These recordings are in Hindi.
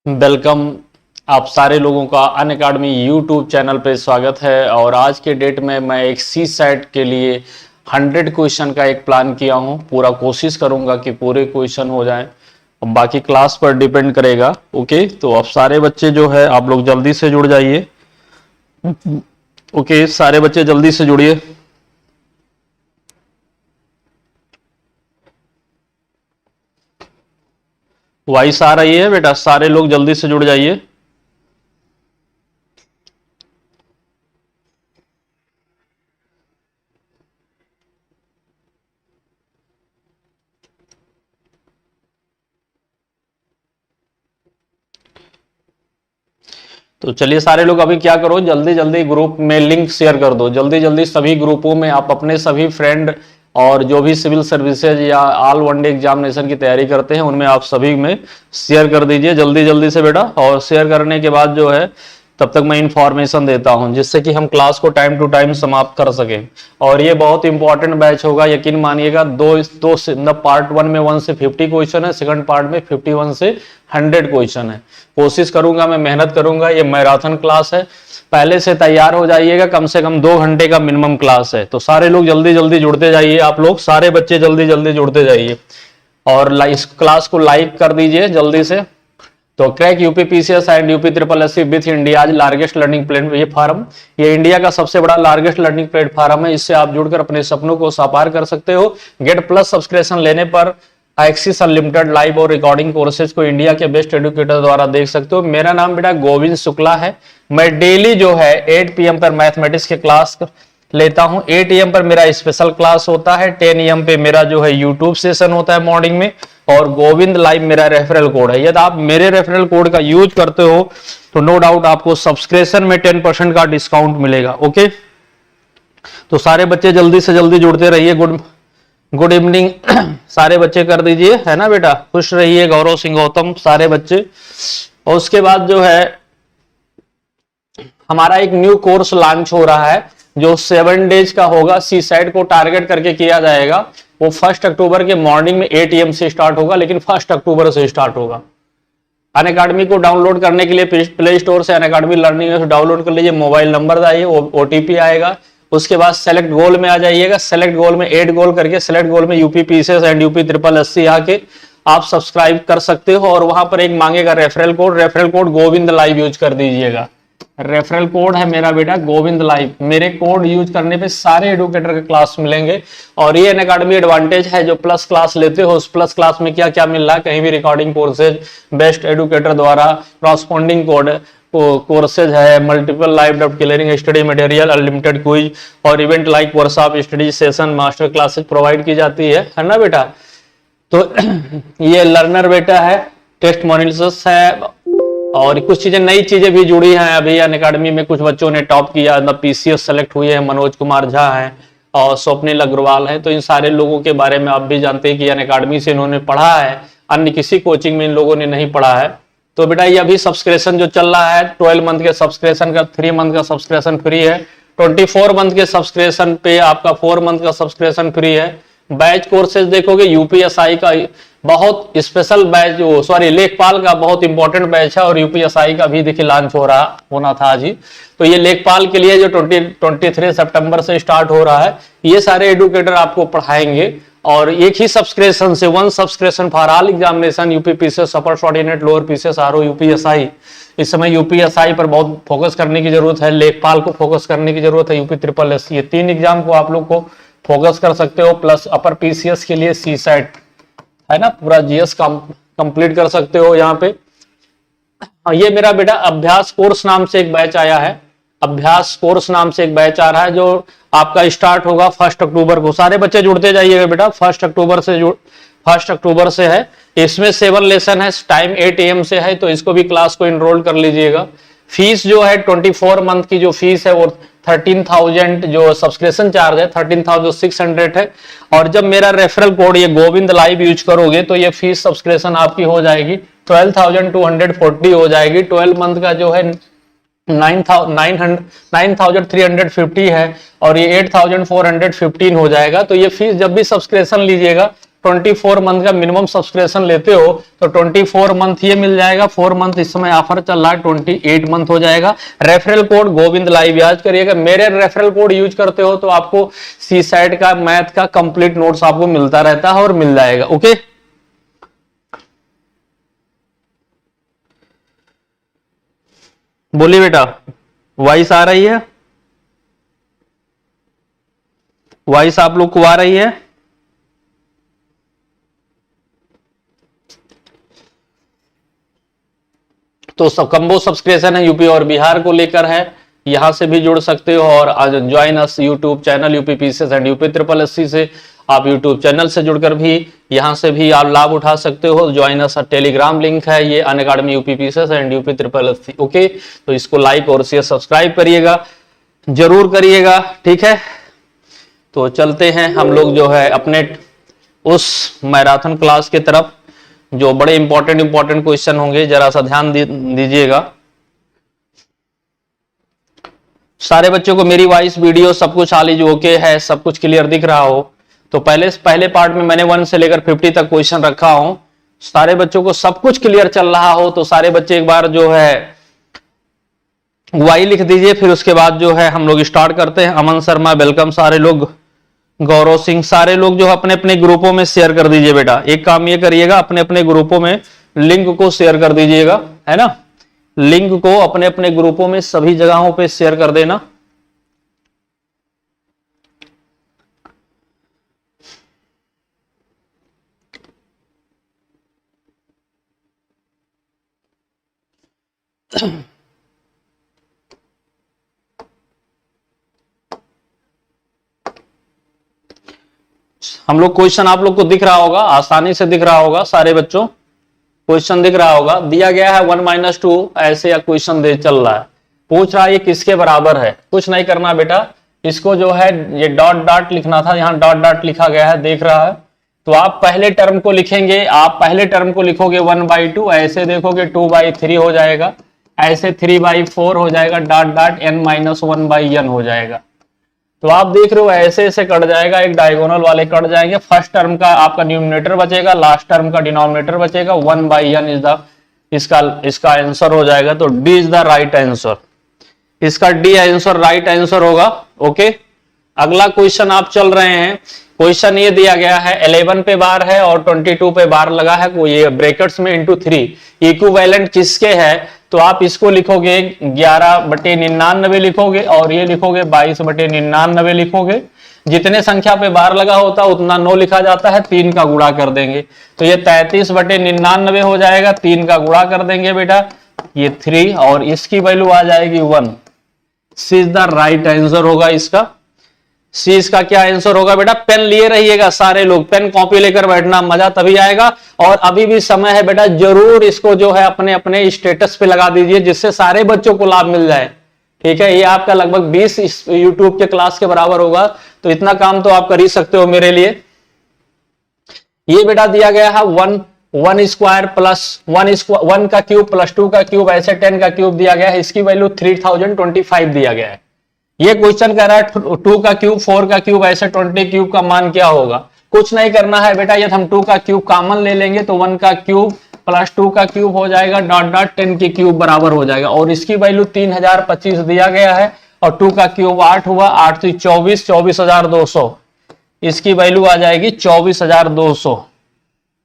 वेलकम। आप सारे लोगों का अनअकैडमी यूट्यूब चैनल पे स्वागत है। और आज के डेट में मैं एक सी सेट के लिए 100 क्वेश्चन का एक प्लान किया हूँ। पूरा कोशिश करूँगा कि पूरे क्वेश्चन हो जाएं, बाकी क्लास पर डिपेंड करेगा। ओके, तो अब सारे बच्चे जो है आप लोग जल्दी से जुड़ जाइए। ओके, सारे बच्चे जल्दी से जुड़िए। वॉइस आ रही है बेटा? सारे लोग जल्दी से जुड़ जाइए। तो चलिए सारे लोग अभी क्या करो, जल्दी जल्दी ग्रुप में लिंक शेयर कर दो। जल्दी जल्दी सभी ग्रुपों में आप अपने सभी फ्रेंड और जो भी सिविल सर्विसेज या ऑल वन डे एग्जामिनेशन की तैयारी करते हैं उनमें आप सभी में शेयर कर दीजिए जल्दी जल्दी से बेटा। और शेयर करने के बाद जो है तब तक मैं इंफॉर्मेशन देता हूं जिससे कि हम क्लास को टाइम टू टाइम समाप्त कर सकें। और ये बहुत इंपॉर्टेंट बैच होगा, यकीन मानिएगा। दो से पार्ट 1 में 1 से 50 क्वेश्चन है, सेकंड पार्ट में 51 से 100 क्वेश्चन है। कोशिश करूंगा, मैं मेहनत करूंगा। ये मैराथन क्लास है, पहले से तैयार हो जाइएगा। कम से कम 2 घंटे का मिनिमम क्लास है। तो सारे लोग जल्दी जल्दी जुड़ते जाइए। आप लोग सारे बच्चे जल्दी जल्दी जुड़ते जाइए और इस क्लास को लाइक कर दीजिए जल्दी से। तो crack UP PCS and UP triple SC with India largest learning platform, ये फार्म ये इंडिया का सबसे बड़ा लार्जेस्ट लर्निंग प्लेटफॉर्म है। इससे आप जुड़कर अपने सपनों को साकार कर सकते हो। गेट प्लस सब्सक्रिप्शन लेने पर एक्सिस अनलिमिटेड लाइव और रिकॉर्डिंग कोर्सेज को इंडिया के बेस्ट एडुकेटर द्वारा देख सकते हो। मेरा नाम बेटा गोविंद शुक्ला है। मैं डेली जो है 8 PM पर मैथमेटिक्स के क्लास लेता हूं। 8 AM पर मेरा स्पेशल क्लास होता है। 10 AM पे मेरा जो है यूट्यूब सेशन होता है मॉर्निंग में। और गोविंद लाइव मेरा रेफरल कोड है। यदि आप मेरे रेफरल कोड का यूज करते हो तो नो डाउट आपको सब्सक्रिप्शन में 10% का डिस्काउंट मिलेगा। ओके, तो सारे बच्चे जल्दी से जल्दी जुड़ते रहिए। गुड इवनिंग सारे बच्चे कर दीजिए, है ना बेटा? खुश रहिए। गौरव सिंह गौतम सारे बच्चे। और उसके बाद जो है हमारा एक न्यू कोर्स लॉन्च हो रहा है जो 7 डेज का होगा। सी सेट को टारगेट करके किया जाएगा। वो 1 अक्टूबर के मॉर्निंग में 8 AM से स्टार्ट होगा, लेकिन 1 अक्टूबर से स्टार्ट होगा। अनअकैडमी को डाउनलोड करने के लिए प्ले स्टोर से अनअकैडमी लर्निंग डाउनलोड कर लीजिए। मोबाइल नंबर दाइए, OTP आएगा। उसके बाद सेलेक्ट गोल में आ जाइएगा। सेलेक्ट गोल में 8 गोल करके सेलेक्ट गोल में UP PCS and UP triple SC आके आप सब्सक्राइब कर सकते हो। और वहां पर एक मांगेगा referral code. Referral code Govind live use कर दीजिएगा। रेफरल कोड है मेरा बेटा गोविंद लाइव। मेरे कोड यूज करने पे सारे एडुकेटर के क्लास मिलेंगे। और ये अनअकैडमी एडवांटेज है, जो प्लस क्लास लेते हो उस प्लस क्लास में क्या क्या मिल रहा है, कहीं भी रिकॉर्डिंग कोर्सेज बेस्ट एडुकेटर द्वारा, क्रॉसपॉन्डिंग कोर्सेज है, multiple live doubt clearing study material, unlimited quiz और event like workshop, study session, master classes provide की जाती है ना बेटा? तो ये लर्नर बेटा है, टेस्ट मॉनिटर्स है। और कुछ चीजें नई चीजें भी जुड़ी हैं अभी अनअकैडमी में। कुछ बच्चों ने टॉप किया, पीसीएस सेलेक्ट हुए हैं। मनोज कुमार झा हैं और स्वप्निल अग्रवाल है। तो इन सारे लोगों के बारे में आप भी जानते हैं कि अनअकैडमी से इन्होंने पढ़ा है, अन्य किसी कोचिंग में इन लोगों ने नहीं पढ़ा है। तो बेटा ये अभी सब्सक्रिप्शन जो चल रहा है 12 मंथ के सब्सक्रिप्शन का, 3 मंथ का सब्सक्रिप्शन फ्री है। 24 मंथ के सब्सक्रिप्शन पे आपका 4 मंथ का सब्सक्रिप्शन फ्री है। बैच कोर्सेज देखोगे यूपीएसआई का बहुत स्पेशल बैच, सॉरी लेखपाल का बहुत इंपॉर्टेंट बैच है। और यूपीएसआई का भी देखिए लॉन्च होना था आज ही। तो ये लेखपाल के लिए जो 23 सितंबर से स्टार्ट हो रहा है, ये सारे एडुकेटर आपको पढ़ाएंगे। और एक ही सब्सक्रिप्शन से 1 subscription for all examination, UP PCS, upper subordinate, lower PCS, RO, UPSI. इस समय यूपीएसआई पर बहुत फोकस करने की जरूरत है, लेखपाल को फोकस करने की जरूरत है, यूपी ट्रिपल एस, ये 3 एग्जाम को आप लोग को फोकस कर सकते हो। प्लस अपर पीसीएस के लिए सी सेट है ना, पूरा जीएस कंप्लीट कर सकते हो यहाँ पे। ये मेरा बेटा अभ्यास कोर्स नाम से एक बैच आया है। अभ्यास कोर्स नाम से एक बैच आ रहा है जो आपका स्टार्ट होगा 1 अक्टूबर को। सारे बच्चे जुड़ते जाइएगा बेटा। 1 अक्टूबर से है। इसमें 7 लेसन है, टाइम 8 AM से है। तो इसको भी क्लास को इनरोल कर लीजिएगा। फीस जो है 24 मंथ की जो फीस है वो 13,000, जो सब्सक्रिप्शन चार्ज है 13,600 है। और जब मेरा रेफरल कोड ये गोविंद लाइव यूज करोगे तो ये फीस सब्सक्रिप्शन आपकी हो जाएगी 12,240 हो जाएगी। 12 मंथ का जो है 9,350 है और ये 8,415 हो जाएगा। तो ये फीस जब भी सब्सक्रिप्शन लीजिएगा 24 मंथ का मिनिमम सब्सक्रिप्शन लेते हो तो 24 मंथ ये मिल जाएगा, 4 मंथ इस समय ऑफर चल रहा है, 28 मंथ हो जाएगा। रेफरल कोड गोविंद लाइव याद करिएगा, मेरे रेफरल कोड यूज करते हो तो आपको सी साइड का मैथ का कंप्लीट नोट्स आपको मिलता रहता है और मिल जाएगा। ओके, बोलिए बेटा, वॉइस आ रही है? वॉइस आप लोग को आ रही है? तो सब कम्बो सब्सक्रिप्शन है यूपी और बिहार को लेकर है, यहां से भी जुड़ सकते हो और join us YouTube channel UP PCS and UP triple SC से आप यूट्यूब चैनल से जुड़कर भी यहां से भी आप लाभ उठा सकते हो। ज्वाइन अस टेलीग्राम लिंक है ये Unacademy UP PCS and UP triple SC. Okay, तो इसको लाइक और शेयर सब्सक्राइब करिएगा, जरूर करिएगा, ठीक है। तो चलते हैं हम लोग जो है अपने उस मैराथन क्लास की तरफ, जो बड़े इंपॉर्टेंट क्वेश्चन होंगे, जरा सा ध्यान दीजिएगा। सारे बच्चों को मेरी वॉइस वीडियो सब कुछ आ लीजिए, ओके है, सब कुछ क्लियर दिख रहा हो तो पहले पार्ट में मैंने 1 से लेकर 50 तक क्वेश्चन रखा हूं, सारे बच्चों को सब कुछ क्लियर चल रहा हो तो सारे बच्चे एक बार जो है वाई लिख दीजिए, फिर उसके बाद जो है हम लोग स्टार्ट करते हैं। अमन शर्मा वेलकम, सारे लोग, गौरव सिंह, सारे लोग जो अपने अपने ग्रुपों में शेयर कर दीजिए बेटा। एक काम ये करिएगा, अपने अपने ग्रुपों में लिंक को शेयर कर दीजिएगा, है ना, लिंक को अपने अपने ग्रुपों में सभी जगहों पे शेयर कर देना। हम लोग क्वेश्चन आप लोग को दिख रहा होगा, आसानी से दिख रहा होगा, सारे बच्चों क्वेश्चन दिख रहा होगा। दिया गया है 1 - 2 ऐसे या क्वेश्चन दे चल रहा है, पूछ रहा है ये किसके बराबर है। कुछ नहीं करना बेटा, इसको जो है ये डॉट डॉट लिखना था, यहाँ डॉट डॉट लिखा गया है, देख रहा है, तो आप पहले टर्म को लिखेंगे, आप पहले टर्म को लिखोगे 1/2, ऐसे देखोगे 2/3 हो जाएगा, ऐसे 3/4 हो जाएगा, डॉट डॉट n-1/n हो जाएगा। तो आप देख रहे हो ऐसे ऐसे कट जाएगा, एक डायगोनल वाले कट जाएंगे, फर्स्ट टर्म का आपका न्यूमरेटर बचेगा, लास्ट टर्म का डिनोमिनेटर बचेगा, 1/n इज द इसका आंसर हो जाएगा। तो D is the right answer, इसका डी आंसर राइट आंसर होगा। ओके, अगला क्वेश्चन आप चल रहे हैं, क्वेश्चन ये दिया गया है 11 पे बार है और 22 पे बार लगा है, कोई ये ब्रैकेट्स में *3 इक्विवेलेंट किसके है, तो आप इसको लिखोगे 11/99 लिखोगे और ये लिखोगे 22/99 लिखोगे। जितने संख्या पे बार लगा होता है उतना 9 लिखा जाता है, 3 का गुणा कर देंगे तो ये 33/99 हो जाएगा, 3 का गुणा कर देंगे बेटा, ये 3 और इसकी वैल्यू आ जाएगी 1। सी इज द राइट आंसर होगा इसका। सी इसका क्या आंसर होगा बेटा, पेन लिए रहिएगा सारे लोग, पेन कॉपी लेकर बैठना, मजा तभी आएगा। और अभी भी समय है बेटा, जरूर इसको जो है अपने अपने स्टेटस पे लगा दीजिए, जिससे सारे बच्चों को लाभ मिल जाए, ठीक है। ये आपका लगभग 20 यूट्यूब के क्लास के बराबर होगा, तो इतना काम तो आप कर ही सकते हो मेरे लिए। ये बेटा दिया गया है 1 स्क्वायर प्लस 1 का क्यूब प्लस 2 का क्यूब, ऐसे 10 का क्यूब दिया गया है, इसकी वैल्यू 3025 दिया गया है। ये क्वेश्चन कह रहा है 2 का क्यूब 4 का क्यूब ऐसे 20 क्यूब का मान क्या होगा। कुछ नहीं करना है बेटा, यदि हम 2 का क्यूब कॉमन ले लेंगे तो 1 का क्यूब प्लस 2 का क्यूब हो जाएगा, डॉट डॉट 10 के क्यूब बराबर हो जाएगा, और इसकी वैल्यू 3025 दिया गया है, और 2 का क्यूब 8 हुआ, 8 से 24, 24,200, इसकी वैल्यू आ जाएगी 24,200।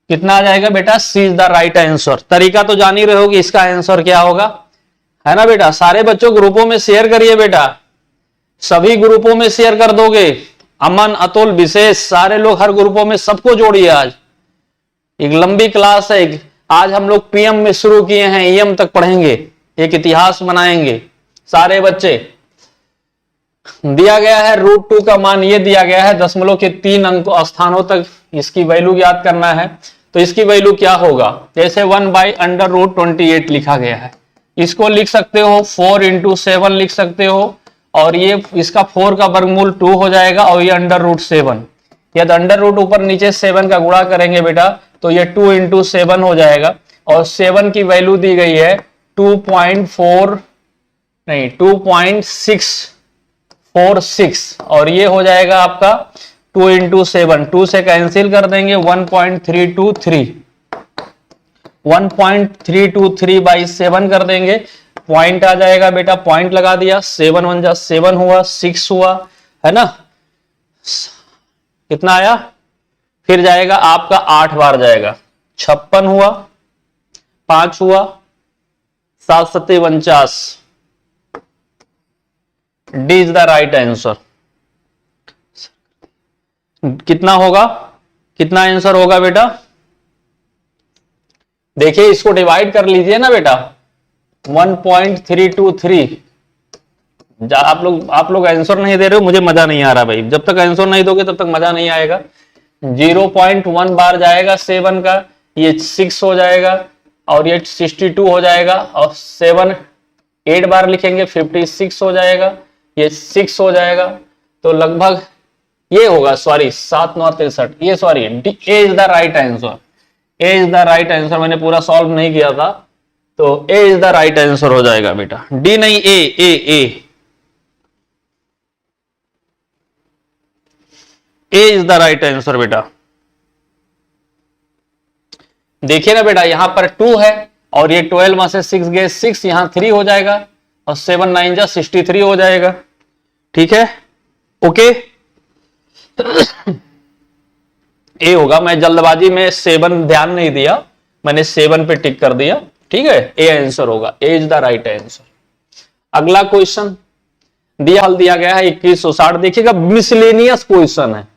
कितना आ जाएगा बेटा, सी इज द राइट आंसर। तरीका तो जान ही रहे हो कि इसका आंसर क्या होगा, है ना बेटा। सारे बच्चों ग्रुपों में शेयर करिए बेटा, सभी ग्रुपों में शेयर कर दोगे। अमन, अतुल, विशेष, सारे लोग हर ग्रुपों में सबको जोड़िए। आज एक लंबी क्लास है, आज हम लोग पीएम में शुरू किए हैं, ईएम तक पढ़ेंगे, एक इतिहास बनाएंगे सारे बच्चे। दिया गया है √2 का मान ये दिया गया है, दशमलव के 3 अंक स्थानों तक इसकी वैल्यू याद करना है। तो इसकी वैल्यू क्या होगा, जैसे 1/√28 लिखा गया है, इसको लिख सकते हो 4 × 7 लिख सकते हो, और ये इसका 4 का वर्गमूल 2 हो जाएगा, और ये √7, यदि अंडर ऊपर नीचे 7 का गुणा करेंगे बेटा तो ये 2 × 7 हो जाएगा, और 7 की वैल्यू दी गई है 2.646, और ये हो जाएगा आपका 2 इंटू 7, 2 से कैंसिल कर देंगे, 1.323, 1.323 बाई 7 कर देंगे, पॉइंट आ जाएगा बेटा, पॉइंट लगा दिया, 7 1 जा 7 हुआ, 6 हुआ, है ना, कितना आया, फिर जाएगा आपका 8 बार जाएगा, 56 हुआ, 5 हुआ, 7 7 49, D is the right answer. कितना होगा, कितना आंसर होगा बेटा, देखिए इसको डिवाइड कर लीजिए ना बेटा, 1.323। आप लोग आंसर नहीं दे रहे हो, मुझे मजा नहीं आ रहा भाई, जब तक आंसर नहीं दोगे तब तक मजा नहीं आएगा। 0.1 बार जाएगा 7 का, ये 6 हो जाएगा और ये 62 हो जाएगा, और 7 8 बार लिखेंगे 56 हो जाएगा, ये 6 हो जाएगा, तो लगभग ये होगा, सॉरी 7 9 63, ये sorry A is the right answer, A is the right answer. मैंने पूरा सॉल्व नहीं किया था, तो ए इज द राइट आंसर हो जाएगा बेटा, डी नहीं, ए इज द राइट आंसर बेटा। देखिए ना बेटा, यहां पर 2 है और ये 12 में से 6 गए 6, यहां 3 हो जाएगा और 7 9 जा 63 हो जाएगा, ठीक है, ओके। ए होगा, मैं जल्दबाजी में 7 ध्यान नहीं दिया, मैंने 7 पे टिक कर दिया, ठीक है, ए आंसर होगा, ए इज द राइट आंसर। अगला क्वेश्चन दिया, हल दिया गया है 2160, देखिएगा मिसलेनियस क्वेश्चन है,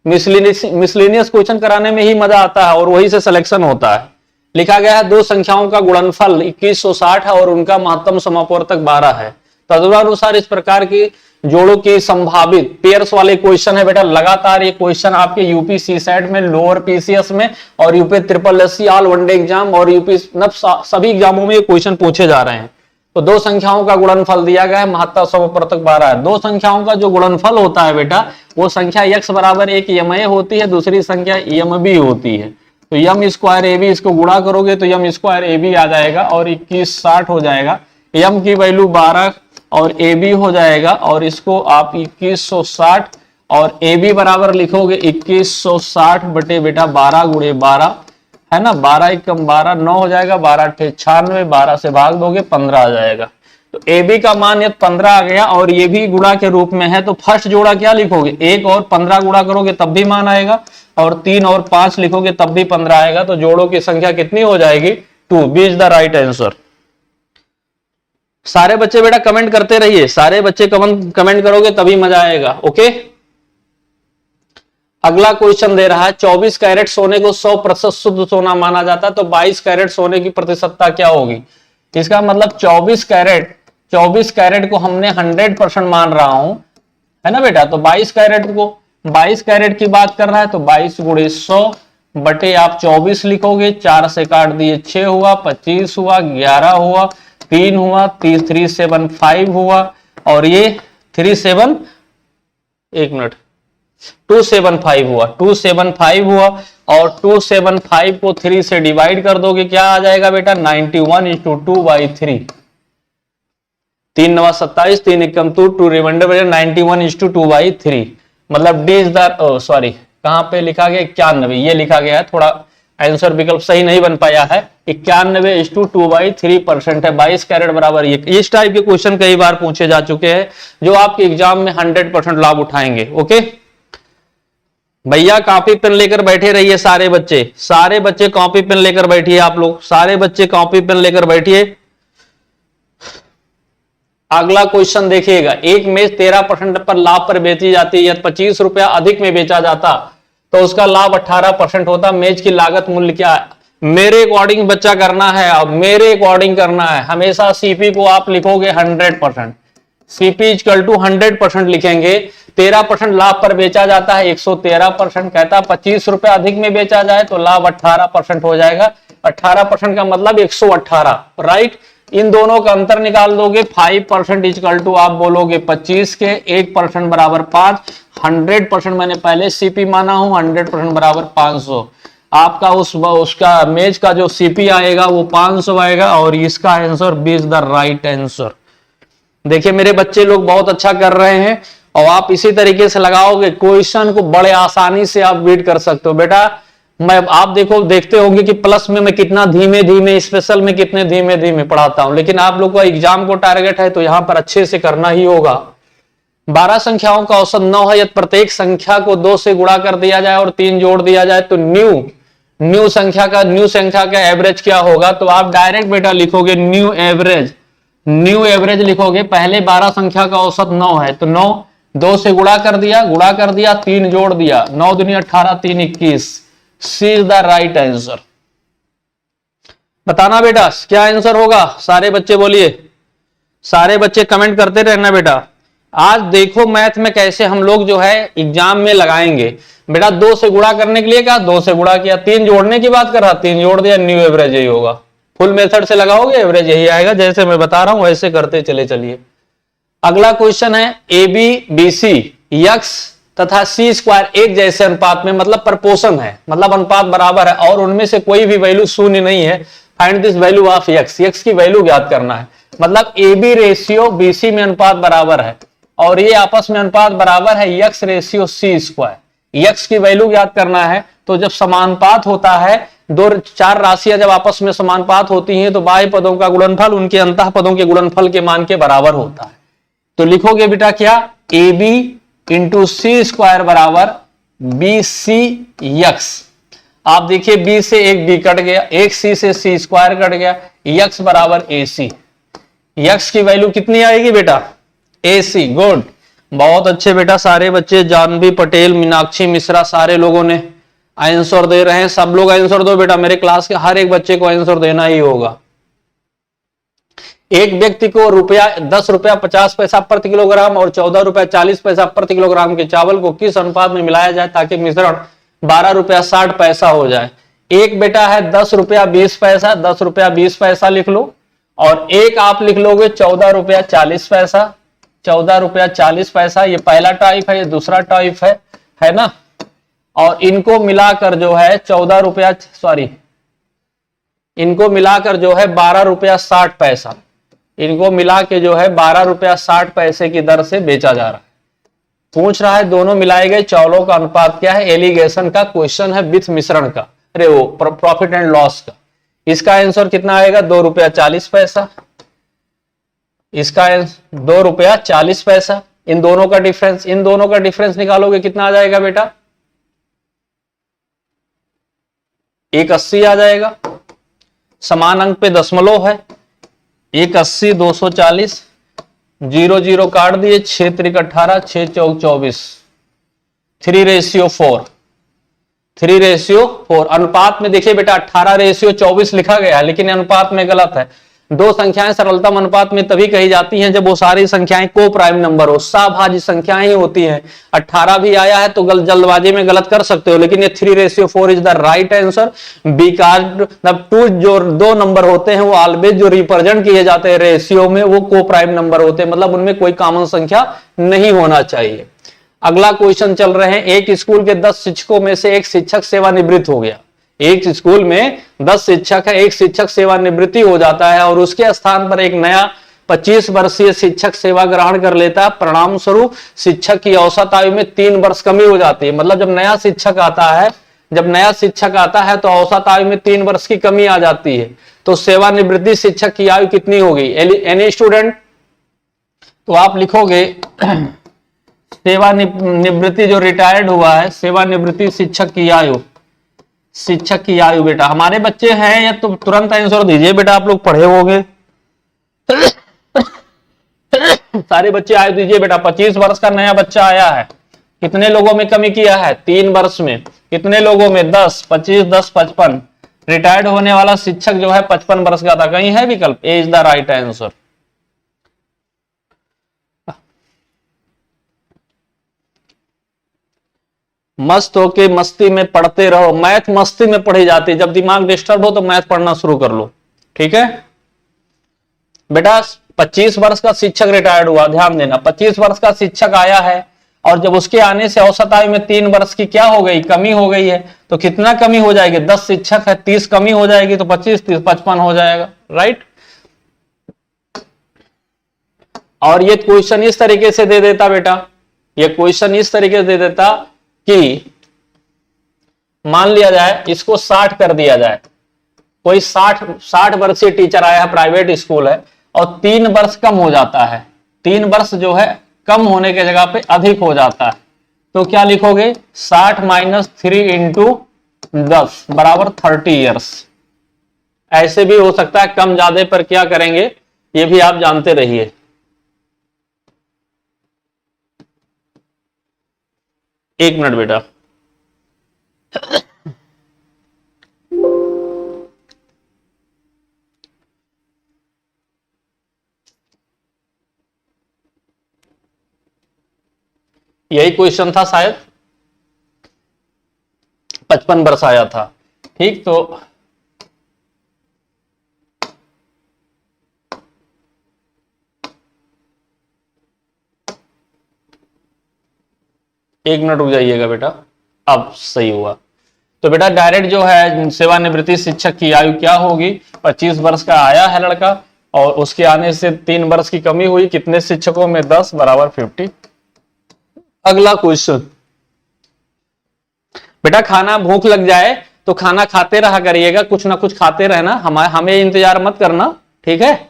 मिसलेनियस क्वेश्चन कराने में ही मजा आता है और वही से सिलेक्शन होता है। लिखा गया है दो संख्याओं का गुणनफल 2160 है और उनका महत्तम समापवर्तक 12 है, तदनुसार इस प्रकार की जोड़ों की संभावित पेयर्स वाले क्वेश्चन है बेटा। लगातार ये क्वेश्चन आपके यूपी सीसैट में, लोअर पीसीएस में और UP triple SC all one day exam और यूपी सभी एग्जामों में ये क्वेश्चन पूछे जा रहे हैं। तो दो संख्याओं का गुणनफल दिया गया है, महत्तम समापवर्तक 12 है। दो संख्याओं का जो गुणनफल होता है बेटा, वो संख्या x बराबर एक यम होती है, दूसरी संख्या यम बी होती है। तो यम स्क्वायर ए बी, इसको गुणा करोगे तो यम स्क्वायर ए बी आ जाएगा और 2160 हो जाएगा। यम की वैल्यू 12 और ए बी हो जाएगा और इसको आप 2160 और ए बी बराबर लिखोगे 2160 बटे बेटा 12 गुणे 12 है ना, 12 एकम 12 9 हो जाएगा, 12 अट्ठे 96, 12 से भाग दोगे 15 आ जाएगा। तो ए बी का मान यदि 15 आ गया और ये भी गुणा के रूप में है, तो फर्स्ट जोड़ा क्या लिखोगे, 1 और 15 गुणा करोगे तब भी मान आएगा और 3 और 5 लिखोगे तब भी 15 आएगा। तो जोड़ों की संख्या कितनी हो जाएगी, 2। B is the right answer. सारे बच्चे बेटा कमेंट करते रहिए, सारे बच्चे कमेंट करोगे तभी मजा आएगा, ओके। अगला क्वेश्चन दे रहा है 24 कैरेट सोने को 100% शुद्ध सोना माना जाता है, तो 22 कैरेट सोने की प्रतिशतता क्या होगी। इसका मतलब 24 कैरेट को हमने 100% मान रहा हूं, है ना बेटा। तो 22 कैरेट की बात कर रहा है, तो 22 गुणे 100 बटे आप 24 लिखोगे, 4 से काट दिए 6 हुआ, 25 हुआ, 11 हुआ, 3 हुआ, 375 हुआ और ये 275 हुआ, 275 हुआ और 275 को 3 से डिवाइड कर दोगे, क्या आ जाएगा बेटा 91/2/3। 3 9 27, 3 एकम 2 रिमाइंडर 91/2/3। मतलब डी इज द सॉरी कहां पे लिखा गया 91, ये लिखा गया है, थोड़ा आंसर विकल्प सही नहीं बन पाया है। 91/2/3% है। 22 कैरेट बराबर ये। इस टाइप के क्वेश्चन कई बार पूछे जा चुके हैं जो आपके एग्जाम में 100% लाभ उठाएंगे, ओके। भैया कॉपी पेन लेकर बैठे रहिए, सारे बच्चे कॉपी पेन लेकर बैठिए, आप लोग सारे बच्चे कॉपी पेन लेकर बैठिए। अगला क्वेश्चन देखिएगा, एक मेज 13% पर लाभ पर बेची जाती है, यदि 25 रुपया अधिक में बेचा जाता तो उसका लाभ 18% होता। मेज की लागत मूल्य क्या है। मेरे अकॉर्डिंग बच्चा करना है, अब मेरे अकॉर्डिंग करना है। हमेशा सीपी को आप लिखोगे 100%, सीपी इक्वल टू 100% लिखेंगे। 13% लाभ पर बेचा जाता है, 113% कहता है 25 रुपए अधिक में बेचा जाए तो लाभ 18% हो जाएगा। 18% का मतलब 118, राइट। इन दोनों का अंतर निकाल दोगे, 5% इक्वल टू आप बोलोगे 25 के 1% बराबर 5। 100% मैंने पहले सीपी माना हूं, 100% बराबर 500। आपका उसका मेज का जो सीपी आएगा वो 500 आएगा और इसका answer B is the right answer. देखिए मेरे बच्चे लोग बहुत अच्छा कर रहे हैं और आप इसी तरीके से लगाओगे क्वेश्चन को बड़े आसानी से आप बीट कर सकते हो। बेटा आप देखते होंगे कि प्लस में मैं कितना धीमे धीमे, स्पेशल में कितने धीमे धीमे पढ़ाता हूं, लेकिन आप लोग का एग्जाम को टारगेट है तो यहां पर अच्छे से करना ही होगा। 12 संख्याओं का औसत 9 है, यदि प्रत्येक संख्या को 2 से गुणा कर दिया जाए और 3 जोड़ दिया जाए तो न्यू संख्या का एवरेज क्या होगा। तो आप डायरेक्ट बेटा लिखोगे न्यू एवरेज लिखोगे। पहले 12 संख्या का औसत 9 है तो 9 2 से गुणा कर दिया 3 जोड़ दिया, 9 दूनी 18 3 21। सी इज द राइट आंसर। बताना बेटा क्या आंसर होगा, सारे बच्चे बोलिए, सारे बच्चे कमेंट करते रहना बेटा। आज देखो मैथ में कैसे हम लोग जो है एग्जाम में लगाएंगे। बेटा 2 से गुणा करने के लिए कहा, 2 से गुणा किया, 3 जोड़ने की बात कर रहा, 3 जोड़ दिया, न्यू एवरेज यही होगा। फुल मेथड से लगाओगे एवरेज यही आएगा, जैसे मैं बता रहा हूं वैसे करते चलिए। अगला क्वेश्चन है A B B C x तथा सी स्क्वायर एक जैसे अनुपात में, मतलब प्रपोर्शन है, मतलब अनुपात बराबर है और उनमें से कोई भी वैल्यू शून्य नहीं है। Find this value of x की वैल्यू ज्ञात करना है। मतलब A B ratio B C में अनुपात बराबर है और ये आपस में अनुपात बराबर है x ratio C square. X की वैल्यू ज्ञात करना है तो जब समानुपात होता है, 4 राशियां जब आपस में समानुपात होती हैं तो बाह्य पदों का गुणनफल उनके अंतः पदों के गुणनफल के मान के बराबर होता है। तो लिखोगे बेटा क्या, A B into C square बराबर बी सी यक्स। आप देखिए बी से एक बी कट गया, एक सी से सी स्क्वायर कट गया, यक्स बराबर ए सी। यक्स की वैल्यू कितनी आएगी बेटा, ए सी। गुड, बहुत अच्छे बेटा, सारे बच्चे, जानवी पटेल, मीनाक्षी मिश्रा, सारे लोगों ने आंसर दे रहे हैं। सब लोग आंसर दो बेटा, मेरे क्लास के हर एक बच्चे को आंसर देना ही होगा। एक व्यक्ति को ₹10 रुपया 50 पैसा प्रति किलोग्राम और 14 रुपया 40 पैसा प्रति किलोग्राम के चावल को किस अनुपात में मिलाया जाए ताकि मिश्रण 12 रुपया 60 पैसा हो जाए। एक बेटा है 10 रुपया 20 पैसा, 10 रुपया 20 पैसा लिख लो, और एक आप लिख लोगे 14 रुपया 40 पैसा, 14 रुपया 40 पैसा। ये पहला टाइप है, ये दूसरा टाइप है ना। और इनको मिलाकर जो है 14 रुपया इनको मिलाकर जो है 12 रुपया 60 पैसा, इनको मिला के जो है 12 रुपया 60 पैसे की दर से बेचा जा रहा है। पूछ रहा है दोनों मिलाए गए चावलों का अनुपात क्या है। एलिगेशन का क्वेश्चन है विथ मिश्रण का, अरे वो प्रॉफिट एंड लॉस का। इसका आंसर कितना आएगा, 2 रुपया 40 पैसा। इसका 2 रुपया 40 पैसा। इन दोनों का डिफरेंस निकालोगे कितना आ जाएगा बेटा, 180 आ जाएगा। समान अंक पे दशमलव है, 180 240, 0 0 काट दिए, 6 3 18, 6 4 24, 3:4। अनुपात में देखिए बेटा 18:24 लिखा गया है, लेकिन अनुपात में गलत है। दो संख्याएं सरलतम अनुपात में तभी कही जाती हैं जब वो सारी संख्याएं को प्राइम नंबर हो, सहभाज्य संख्याएं ही होती हैं। 18 भी आया है तो जल्दबाजी में गलत कर सकते हो, लेकिन ये 3:4 is the right answer. Because two जो 2 नंबर होते हैं वो ऑलवेज जो रिप्रेजेंट किए जाते हैं रेशियो में वो को प्राइम नंबर होते हैं, मतलब उनमें कोई कॉमन संख्या नहीं होना चाहिए। अगला क्वेश्चन चल रहे हैं। एक स्कूल के 10 शिक्षकों में से एक शिक्षक सेवानिवृत्त हो गया। एक स्कूल में 10 शिक्षक है, एक शिक्षक सेवानिवृत्ति हो जाता है और उसके स्थान पर एक नया 25 वर्षीय शिक्षक सेवा ग्रहण कर लेता है। परिणाम स्वरूप शिक्षक की औसत आयु में 3 वर्ष कमी हो जाती है। मतलब जब नया शिक्षक आता है तो औसत आयु में 3 वर्ष की कमी आ जाती है। तो सेवानिवृत्ति शिक्षक की आयु कितनी होगी। एनी स्टूडेंट, तो आप लिखोगे सेवानिवृत्ति जो रिटायर्ड हुआ है, सेवानिवृत्ति शिक्षक की आयु बेटा। हमारे बच्चे हैं या तो तुरंत आंसर दीजिए बेटा, आप लोग पढ़े होंगे। सारे बच्चे आयु दीजिए बेटा। 25 वर्ष का नया बच्चा आया है, कितने लोगों में कमी किया है, 3 वर्ष में। कितने लोगों में, 10, 25, 10, 55। रिटायर्ड होने वाला शिक्षक जो है 55 वर्ष का था। कहीं है विकल्प, ए इज द राइट आंसर। मस्त होके मस्ती में पढ़ते रहो। मैथ मस्ती में पढ़ी जाती है, जब दिमाग डिस्टर्ब हो तो मैथ पढ़ना शुरू कर लो, ठीक है बेटा। 25 वर्ष का शिक्षक रिटायर्ड हुआ, ध्यान देना। 25 वर्ष का शिक्षक आया है और जब उसके आने से औसत आयु में 3 वर्ष की क्या हो गई, कमी हो गई है। तो कितना कमी हो जाएगी, 10 शिक्षक है, 30 कमी हो जाएगी तो 25 30 55 हो जाएगा, राइट। और ये क्वेश्चन इस तरीके से दे देता बेटा, ये क्वेश्चन इस तरीके से दे देता कि मान लिया जाए इसको 60 कर दिया जाए, कोई 60 वर्षीय टीचर आया है, प्राइवेट स्कूल है, और 3 वर्ष कम हो जाता है, 3 वर्ष जो है कम होने के जगह पे अधिक हो जाता है, तो क्या लिखोगे 60 माइनस 3 इंटू 10 बराबर 30 ईयर्स। ऐसे भी हो सकता है, कम ज्यादा पर क्या करेंगे ये भी आप जानते रहिए। एक मिनट बेटा, यही क्वेश्चन था शायद, 55 वर्ष आया था। ठीक, तो एक मिनट रुक जाइएगा बेटा, अब सही हुआ। तो बेटा डायरेक्ट जो है सेवानिवृत्ति शिक्षक की आयु क्या होगी, 25 वर्ष का आया है लड़का, और उसके आने से 3 वर्ष की कमी हुई, कितने शिक्षकों में 10 बराबर 50। अगला क्वेश्चन बेटा, खाना भूख लग जाए तो खाना खाते रहा करिएगा, कुछ ना कुछ खाते रहना, हमें इंतजार मत करना, ठीक है।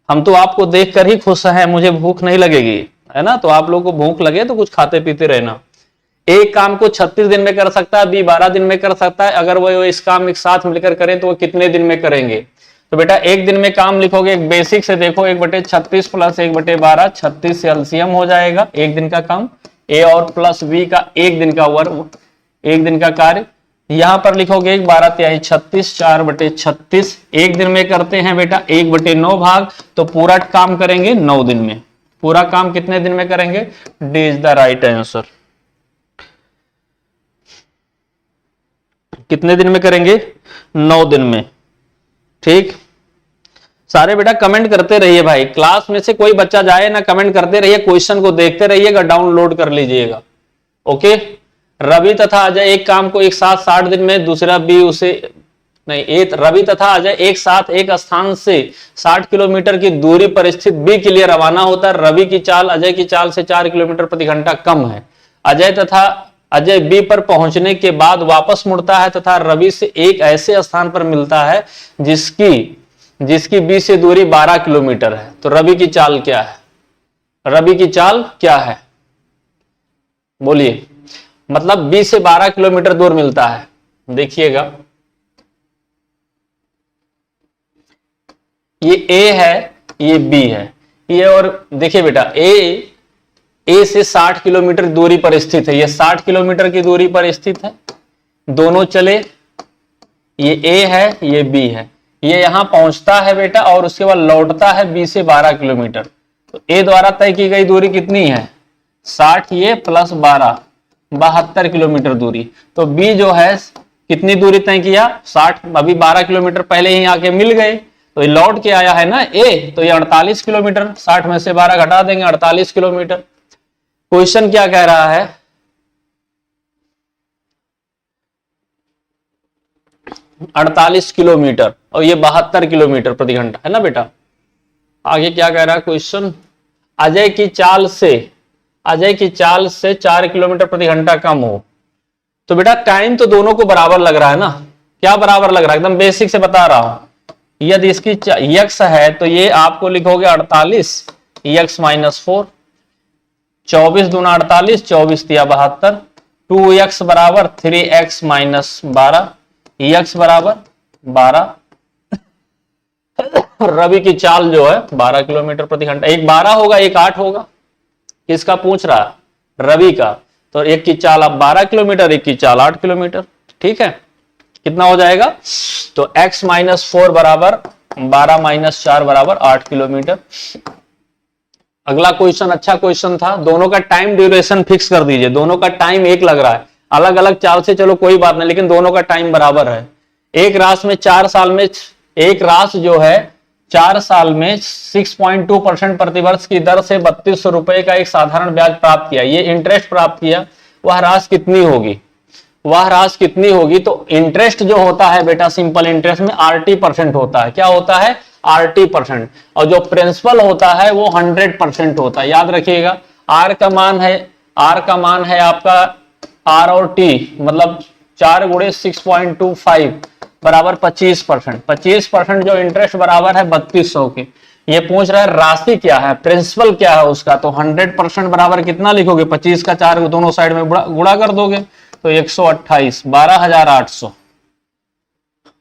हम तो आपको देखकर ही खुश हैं, मुझे भूख नहीं लगेगी, है ना, तो आप लोगों को भूख लगे तो कुछ खाते पीते रहना। एक काम को 36 दिन में कर सकता है, बी 12 दिन में कर सकता है, अगर वो इस काम एक साथ मिलकर करें तो वो कितने दिन में करेंगे। तो बेटा एक दिन में काम लिखोगे, एक बेसिक से देखो, 1/36 प्लस 1/12, 36 से एलसीएम हो जाएगा, एक दिन का काम, ए और प्लस बी का एक दिन का वर्क, एक दिन का कार्य। यहां पर लिखोगे 12 तिहाई 36, 4/36, एक दिन में करते हैं बेटा 1/9 भाग, तो पूरा काम करेंगे 9 दिन में। पूरा काम कितने दिन में करेंगे, D is the right answer. कितने दिन में करेंगे, 9 दिन में। ठीक, सारे बेटा कमेंट करते रहिए भाई, क्लास में से कोई बच्चा जाए ना, कमेंट करते रहिए, क्वेश्चन को देखते रहिएगा, डाउनलोड कर लीजिएगा। ओके, रवि तथा अजय एक काम को एक साथ 60 दिन में, दूसरा बी उसे नहीं, एक रवि तथा अजय एक साथ एक स्थान से 60 किलोमीटर की दूरी पर स्थित बी के लिए रवाना होता है। रवि की चाल अजय की चाल से 4 किलोमीटर प्रति घंटा कम है। अजय बी पर पहुंचने के बाद वापस मुड़ता है तथा रवि से एक ऐसे स्थान पर मिलता है जिसकी बी से दूरी 12 किलोमीटर है। तो रवि की चाल क्या है, रवि की चाल क्या है बोलिए, मतलब बी से 12 किलोमीटर दूर मिलता है। देखिएगा ये ए है, ये बी है, ये, और देखिए बेटा ए से 60 किलोमीटर दूरी पर स्थित है, ये 60 किलोमीटर की दूरी पर स्थित है, दोनों चले, ये ए है ये बी है, ये यहां पहुंचता है बेटा और उसके बाद लौटता है बी से 12 किलोमीटर। तो ए द्वारा तय की गई दूरी कितनी है, 60 ये प्लस 12 72 किलोमीटर दूरी। तो बी जो है कितनी दूरी तय किया, 60, अभी 12 किलोमीटर पहले ही आके मिल गए, तो ये लौट के आया है ना ए, तो ये 48 किलोमीटर, 60 में से 12 घटा देंगे 48 किलोमीटर। क्वेश्चन क्या कह रहा है, अड़तालीस किलोमीटर और ये 72 किलोमीटर प्रति घंटा है ना बेटा। आगे क्या कह रहा है क्वेश्चन, अजय की चाल से 4 किलोमीटर प्रति घंटा कम हो। तो बेटा टाइम तो दोनों को बराबर लग रहा है ना, क्या बराबर लग रहा है, एकदम बेसिक से बता रहा हूं। यदि इसकी यक्स है तो ये आपको लिखोगे 48 यक्स माइनस 4, 24 दूना 48, 24 तिया 72, 2x बराबर 3x माइनस 12, यक्स बराबर 12। रवि की चाल जो है 12 किलोमीटर प्रति घंटा, एक 12 होगा एक 8 होगा, किसका पूछ रहा है, रवि का। तो एक की चाल अब 12 किलोमीटर, एक की चाल 8 किलोमीटर, ठीक है, कितना हो जाएगा, तो x माइनस 4 बराबर 12 माइनस 4 बराबर 8 किलोमीटर। अगला क्वेश्चन अच्छा क्वेश्चन था, दोनों का टाइम ड्यूरेशन फिक्स कर दीजिए, दोनों का टाइम एक लग रहा है, अलग अलग चाल से चलो कोई बात नहीं, लेकिन दोनों का टाइम बराबर है। एक रास में 4 साल में, एक रास जो है 4 साल में 6.2% प्रतिवर्ष की दर से 3200 रुपए का एक साधारण ब्याज प्राप्त किया, ये इंटरेस्ट प्राप्त किया, वह राशि कितनी होगी, वह राशि कितनी होगी। तो इंटरेस्ट जो होता है बेटा, सिंपल इंटरेस्ट में RT% होता है, क्या होता है RT%, और जो प्रिंसिपल होता है वो 100% होता है, याद रखिएगा आर का मान है आपका आर और टी, मतलब 4 गुणे 6.25 बराबर 25%। 25% जो इंटरेस्ट बराबर है 3200 के। ये पूछ रहा है राशि क्या है, प्रिंसिपल क्या है उसका, तो 100% बराबर कितना लिखोगे, 25 का 4 दोनों साइड में गुणा कर दोगे तो 128, 12,800।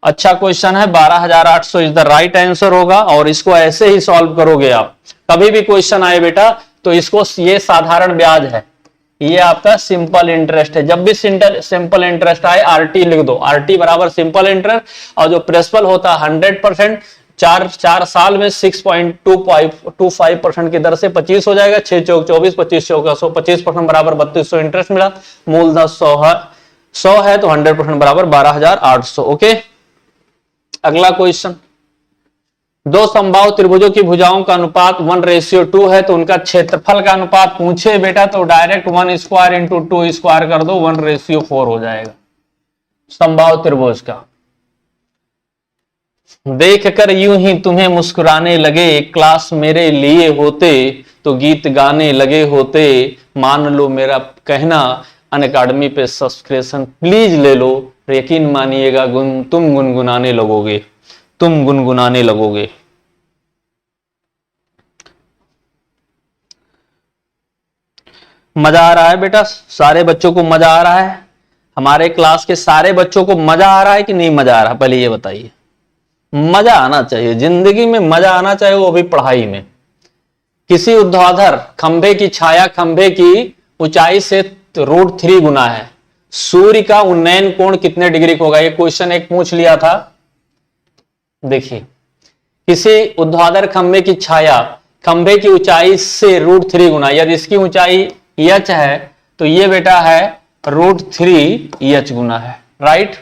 अच्छा क्वेश्चन है, 12,800 इज द राइट आंसर होगा। और इसको ऐसे ही सॉल्व करोगे आप, कभी भी क्वेश्चन आए बेटा तो इसको, ये साधारण ब्याज है, ये आपका सिंपल इंटरेस्ट है। जब भी सिंपल इंटरेस्ट आए आरटी लिख दो, आरटी बराबर सिंपल इंटरेस्ट, और जो प्रिंसिपल होता है 100%, 4 साल में 6.25% की दर से 25 हो जाएगा, 6 चौक 24, 25 चौक 100, 25% बराबर 3200 इंटरेस्ट मिला। मूलधन 100 है तो 100% बराबर 12,800। ओके, अगला क्वेश्चन, दो समबाहु त्रिभुजों की भुजाओं का अनुपात 1:2 है तो उनका क्षेत्रफल का अनुपात पूछे बेटा तो डायरेक्ट 1 स्क्वायर इंटू 2 स्क्वायर कर दो, 1:4 हो जाएगा समबाहु त्रिभुज का। देखकर यूं ही तुम्हें मुस्कुराने लगे, क्लास मेरे लिए होते तो गीत गाने लगे होते, मान लो मेरा कहना, अनअकैडमी पे सब्सक्रिप्शन प्लीज ले लो, यकीन मानिएगा तुम गुनगुनाने लगोगे, तुम गुनगुनाने लगोगे। मजा आ रहा है बेटा, सारे बच्चों को मजा आ रहा है, हमारे क्लास के सारे बच्चों को मजा आ रहा है कि नहीं मजा आ रहा, पहले ये बताइए। मजा आना चाहिए, जिंदगी में मजा आना चाहिए, वो भी पढ़ाई में। किसी ऊर्ध्वाधर खंभे की छाया खंभे की ऊंचाई से √3 गुना है, सूर्य का उन्नयन कोण कितने डिग्री का होगा, ये क्वेश्चन एक पूछ लिया था। देखिए, किसी ऊर्ध्वाधर खंभे की छाया खंभे की ऊंचाई से √3 गुना, यदि इसकी ऊंचाई h है तो ये बेटा है √3h गुना है, राइट।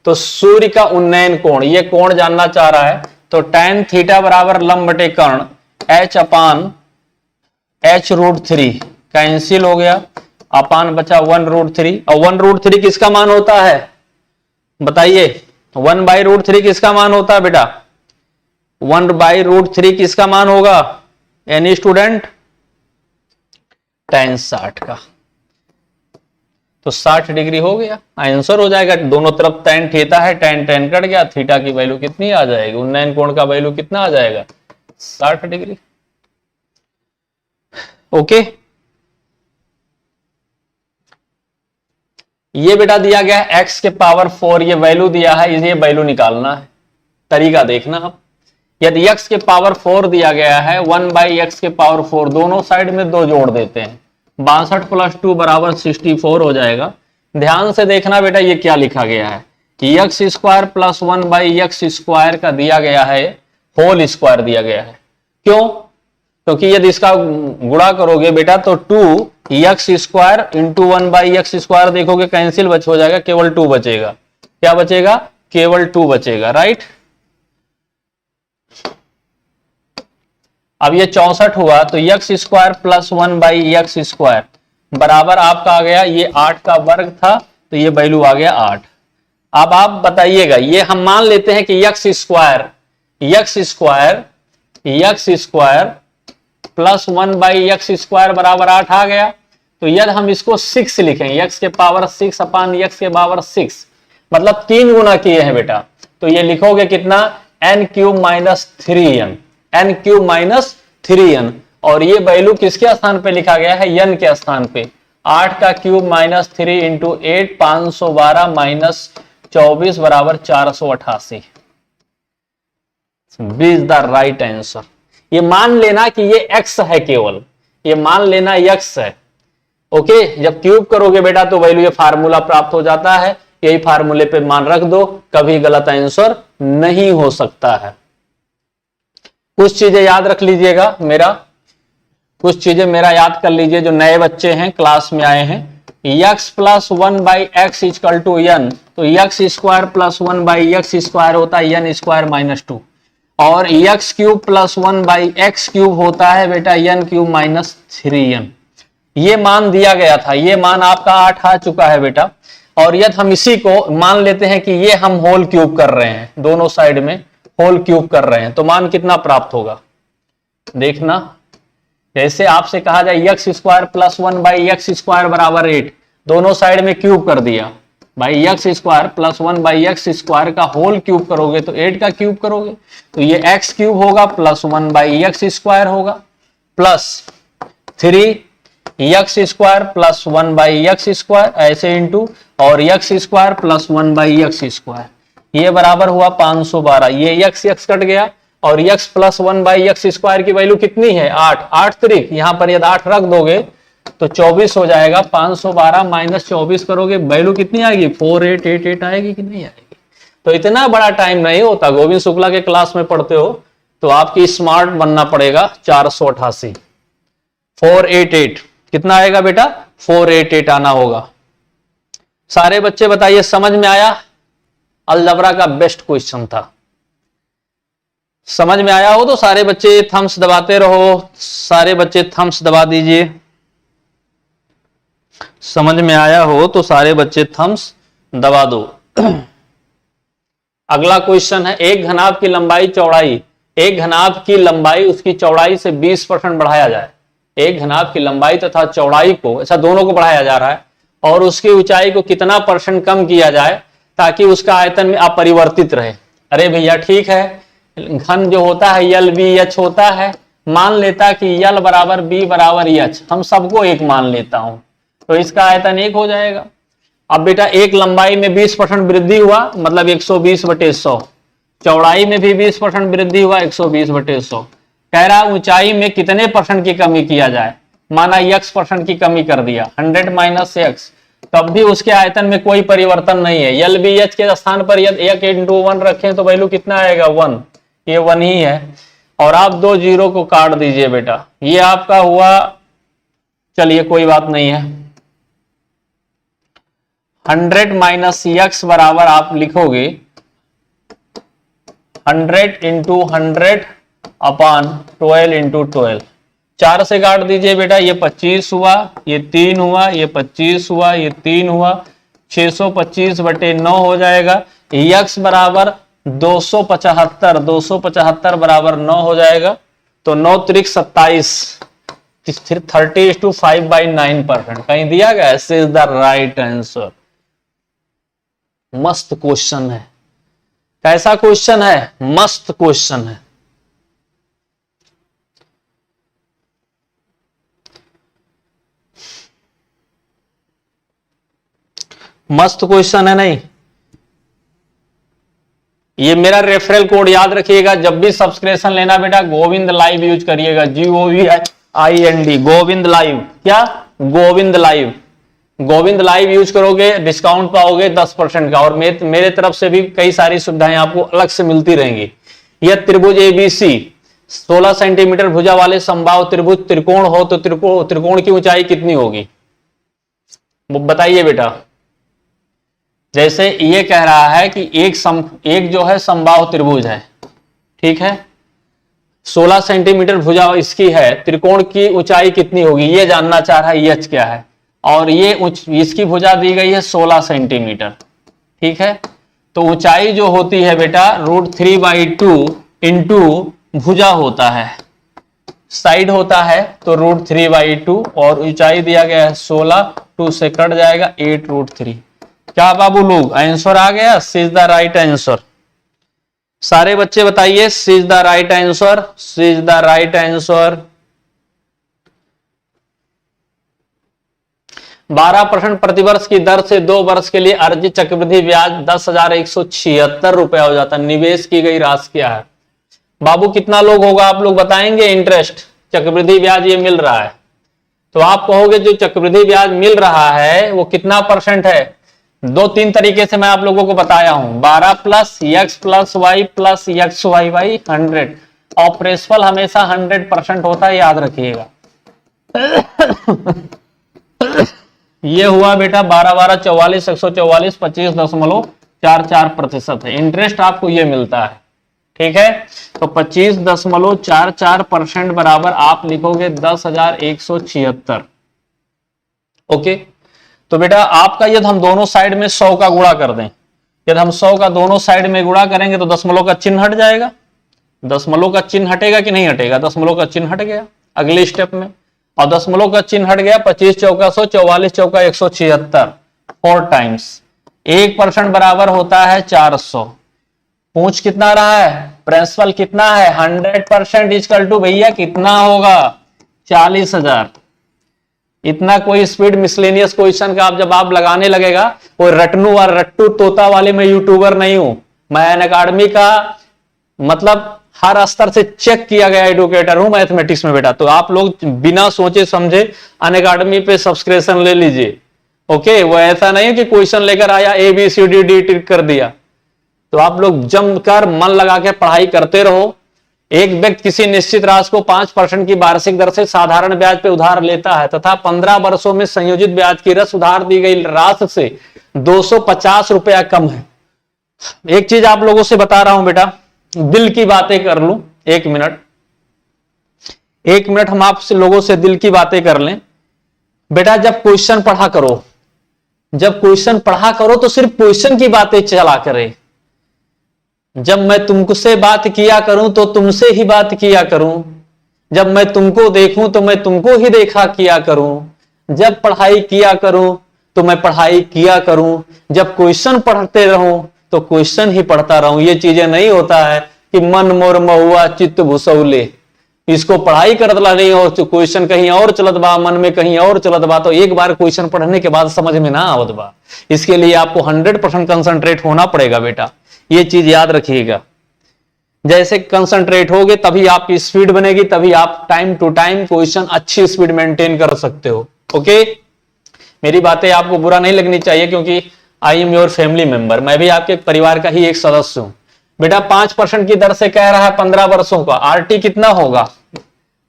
तो सूर्य का उन्नयन कोण, ये कोण जानना चाह रहा है, तो tan थीटा बराबर लंब बटे कर्ण h/h√3 कैंसिल हो गया, अपान बचा 1√3। और 1√3 किसका मान होता है बताइए, 1/√3 किसका मान होता है बेटा, 1/√3 किसका मान होगा एनी स्टूडेंट, tan 60 का। तो 60 डिग्री हो गया, आंसर हो जाएगा। दोनों तरफ tan थीटा है, tan कट गया, थीटा की वैल्यू कितनी आ जाएगी, उन्नयन कोण का वैल्यू कितना आ जाएगा 60 डिग्री। ओके, ये बेटा दिया गया है x के पावर 4, ये वैल्यू दिया है, ये वैल्यू निकालना है, तरीका देखना आप। यदि x के पावर 4 दिया गया है, 1/x के पावर 4, दोनों साइड में 2 जोड़ देते हैं, 62 + 2 बराबर 64 हो जाएगा। ध्यान से देखना बेटा ये क्या लिखा गया है, x² + 1/x² का दिया गया है, होल स्क्वायर दिया गया है। क्यों? क्योंकि यदि इसका गुणा करोगे बेटा तो 2x² × 1/x² देखोगे कैंसिल हो जाएगा, केवल 2 बचेगा। क्या बचेगा? केवल 2 बचेगा, राइट। अब ये 64 हुआ तो x² + 1/x² बराबर आपका आ गया, ये 8 का वर्ग था तो ये वैल्यू आ गया 8। अब आप बताइएगा, ये हम मान लेते हैं कि x² + 1/x² बराबर 8 आ गया। तो यदि हम इसको 6 लिखेंगे, x के पावर 6 अपान x के पावर 6, मतलब 3 गुना किए हैं बेटा, तो ये लिखोगे कितना, n³ - 3n, और ये वैल्यू किसके स्थान पे लिखा गया है, n के स्थान पे। 8 का क्यूब - 3 × 8 512 - 24 बराबर 488 इज द राइट आंसर। ये मान लेना कि ये x है, केवल ये मान लेना x है। ओके, जब क्यूब करोगे बेटा तो वैल्यू ये फार्मूला प्राप्त हो जाता है, यही फार्मूले पे मान रख दो, कभी गलत आंसर नहीं हो सकता है। कुछ चीजें याद रख लीजिएगा, कुछ चीजें मेरा याद कर लीजिए, जो नए बच्चे हैं क्लास में आए हैं। x + 1/x = n, तो x² + 1/x² होता है n² - 2, और x³ + 1/x³ होता है बेटा n³ - 3n। ये मान दिया गया था, ये मान आपका 8 आ चुका है बेटा। और यदि हम इसी को मान लेते हैं कि ये हम होल क्यूब कर रहे हैं, दोनों साइड में होल क्यूब कर रहे हैं, तो मान कितना प्राप्त होगा देखना। जैसे आपसे कहा जाए एक्स स्क्वायर प्लस 1/x² बराबर 8, दोनों साइड में क्यूब कर दिया भाई, एक्स स्क्वायर प्लस 1/x² का होल क्यूब करोगे तो 8 का क्यूब करोगे तो ये x क्यूब होगा प्लस 1/x² होगा प्लस 3x² प्लस 1/x², ऐसे इंटू और x² प्लस 1/x², ये बराबर हुआ 512। ये x कट गया और x प्लस 1/x² की वैल्यू कितनी है 8, 8 त्रिक, यहां पर यदि 8 रख दोगे तो 24 हो जाएगा। 512 माइनस 24 करोगे वैल्यू कितनी आएगी 4888 आएगी कि नहीं आएगी। तो इतना बड़ा टाइम नहीं होता, गोविंद शुक्ला के क्लास में पढ़ते हो तो आपकी स्मार्ट बनना पड़ेगा। 488 488 कितना आएगा बेटा 488 आना होगा। सारे बच्चे बताइए समझ में आया? अलजबरा का बेस्ट क्वेश्चन था। समझ में आया हो तो सारे बच्चे थम्स दबाते रहो, सारे बच्चे थम्स दबा दीजिए। समझ में आया हो तो सारे बच्चे थम्स दबा दो। अगला क्वेश्चन है, एक घनाभ की लंबाई चौड़ाई, एक घनाभ की लंबाई उसकी चौड़ाई से 20% बढ़ाया जाए। एक घनाभ की लंबाई तथा चौड़ाई को, ऐसा दोनों को बढ़ाया जा रहा है, और उसकी ऊंचाई को कितना % कम किया जाए ताकि उसका आयतन में अपरिवर्तित रहे। अरे भैया ठीक है, घन जो होता है यल बी एच होता है, मान लेता कि यल बराबर बी बराबर एच, हम सबको एक मान लेता हूं तो इसका आयतन 1 हो जाएगा। अब बेटा एक लंबाई में 20% वृद्धि हुआ मतलब 120/100, चौड़ाई में भी 20% वृद्धि हुआ 120/100। कह रहा ऊंचाई में कितने % की कमी किया जाए, माना x% की कमी कर दिया 100 माइनस x, तब भी उसके आयतन में कोई परिवर्तन नहीं है। यल बी एच के स्थान पर यदि 1/1 रखें तो वैल्यू कितना आएगा 1, ये 1 ही है। और आप 2 जीरो को काट दीजिए बेटा, ये आपका हुआ, चलिए कोई बात नहीं है। 100 माइनस x बराबर आप लिखोगे 100 इंटू 100 अपॉन 12 इंटू 12, 4 से काट दीजिए बेटा, ये 25 हुआ, ये 3 हुआ, ये 25 हुआ, ये 3 हुआ, 625/9 हो जाएगा। x बराबर 275, 275 बराबर 9 हो जाएगा, तो 9 त्रिक 27, 30:5/9%। कहीं दिया गया this is the right answer. मस्त क्वेश्चन है। कैसा क्वेश्चन है? मस्त क्वेश्चन है। मस्त क्वेश्चन है नहीं? ये मेरा रेफरल कोड याद रखिएगा, जब भी सब्सक्रिप्शन लेना बेटा गोविंद लाइव यूज करिएगा, GOVIND, गोविंद लाइव। क्या? Govind live. Govind live use करोगे डिस्काउंट पाओगे 10% का, और मेरे तरफ से भी कई सारी सुविधाएं आपको अलग से मिलती रहेंगी। यह त्रिभुज ABC 16 सेंटीमीटर भुजा वाले समबाहु त्रिभुज त्रिकोण हो तो त्रिकोण की ऊंचाई कितनी होगी? वो बताइए बेटा। जैसे ये कह रहा है कि एक जो है समबाहु त्रिभुज है, ठीक है, 16 सेंटीमीटर भुजा इसकी है, त्रिकोण की ऊंचाई कितनी होगी ये जानना चाह रहा है, एच क्या है, और ये इसकी भुजा दी गई है 16 सेंटीमीटर, ठीक है। तो ऊंचाई जो होती है बेटा √3/2 इंटू भुजा होता है, साइड होता है तो √3/2, और ऊंचाई दिया गया है 16, 2 से कट जाएगा 8√3। क्या बाबू लोग आंसर आ गया? C is the right answer. सारे बच्चे बताइए C is the right answer, C is the right answer. 12% प्रतिवर्ष की दर से 2 वर्ष के लिए अर्जित चक्रवृद्धि ब्याज 10,176 रुपया हो जाता है। निवेश की गई राशि क्या है? बाबू कितना लोग होगा आप लोग बताएंगे? इंटरेस्ट चक्रवृद्धि ब्याज ये मिल रहा है, तो आप कहोगे जो चक्रवृद्धि ब्याज मिल रहा है वो कितना % है? 2-3 तरीके से मैं आप लोगों को बताया हूं, 12 plus x plus y plus xy/100। Operational हमेशा 100% होता है, याद रखिएगा। ये हुआ बेटा 12-12 44, 144, 25.44% है। इंटरेस्ट आपको ये मिलता है, ठीक है। तो 25.44% बराबर आप लिखोगे 10,176। ओके, तो बेटा आपका यदि हम दोनों साइड में 100 का गुणा कर दें, यदि हम 100 का दोनों साइड में गुणा करेंगे तो दशमलव का चिन्ह हट जाएगा। दशमलव का चिन्ह हटेगा कि नहीं हटेगा? दशमलव का चिन्ह हट गया। अगले स्टेप में, और दशमलव का चिन्ह हट गया, 25 चौका 100, 44 चौका 176, 4 टाइम्स। 1% बराबर होता है 400। पूछ कितना रहा है, प्रिंसिपल कितना है, 100% इक्वल टू भैया कितना होगा, 40,000। इतना कोई स्पीड मिसलेनियस क्वेश्चन का आप जब आप लगाने लगेगा, कोई रटनू और रट्टू तोता वाले मैं यूट्यूबर नहीं हूं, मैं अनअकैडमी का मतलब हर स्तर से चेक किया गया एडुकेटर हूं मैथमेटिक्स में बेटा। तो आप लोग बिना सोचे समझे अनअकैडमी पे सब्सक्रिप्शन ले लीजिए। ओके, वो ऐसा नहीं है कि क्वेश्चन लेकर आया ABCD टिक कर दिया। तो आप लोग जमकर मन लगा के पढ़ाई करते रहो। एक व्यक्ति किसी निश्चित राशि को 5% की वार्षिक दर से साधारण ब्याज पे उधार लेता है तथा 15 वर्षों में संयोजित ब्याज की रस उधार दी गई राशि से 250 रुपया कम है। एक चीज आप लोगों से बता रहा हूं बेटा, दिल की बातें कर लूं, 1 मिनट हम आप लोगों से दिल की बातें कर लें। बेटा जब क्वेश्चन पढ़ा करो तो सिर्फ क्वेश्चन की बातें चला करे। जब मैं तुमसे बात किया करूं तो तुमसे ही बात किया करूं, जब मैं तुमको देखूं तो मैं तुमको ही देखा किया करूं, जब पढ़ाई किया करूं तो मैं पढ़ाई किया करूं, जब क्वेश्चन पढ़ते रहूं तो क्वेश्चन ही पढ़ता रहूं। ये चीजें नहीं होता है कि मन मोर महुआ चित्त भुसौले, इसको पढ़ाई करतला नहीं हो तो क्वेश्चन कहीं और चलत बा, मन में कहीं और चलत बा, तो एक बार क्वेश्चन पढ़ने के बाद समझ में ना आवत बा। इसके लिए आपको 100% कंसंट्रेट होना पड़ेगा बेटा, ये चीज याद रखिएगा। जैसे कंसंट्रेट होगे तभी आपकी स्पीड बनेगी, तभी आप टाइम टू टाइम क्वेश्चन अच्छी स्पीड मेंटेन कर सकते हो। ओके, मेरी बातें आपको बुरा नहीं लगनी चाहिए क्योंकि I am your family member, मैं भी आपके परिवार का ही एक सदस्य हूं। बेटा 5% की दर से कह रहा है 15 वर्षों का, आरटी कितना होगा,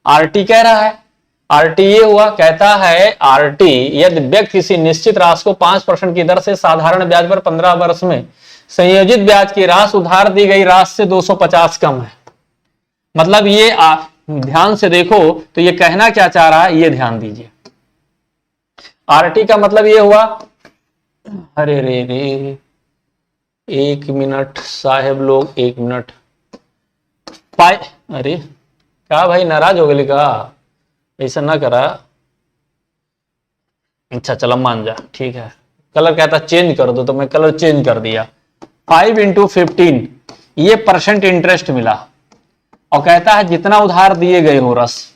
आरटी कह रहा है, आरटी ये हुआ, कहता है आरटी यदि व्यक्ति किसी निश्चित राशि को 5% की दर से साधारण ब्याज पर 15 वर्ष में संयोजित ब्याज की राशि उधार दी गई राशि से 250 कम है। मतलब ये ध्यान से देखो तो ये कहना क्या चाह रहा है, ये ध्यान दीजिए। आरटी का मतलब ये हुआ, अरे रे रे 1 मिनट साहेब लोग, 1 मिनट अरे क्या भाई नाराज हो गए का, ऐसा ना करा। अच्छा चलो मान जा, ठीक है। कलर कहता चेंज कर दो तो मैं कलर चेंज कर दिया। 5 × 15 ये परसेंट इंटरेस्ट मिला, और कहता है जितना उधार दिए गए हो रस,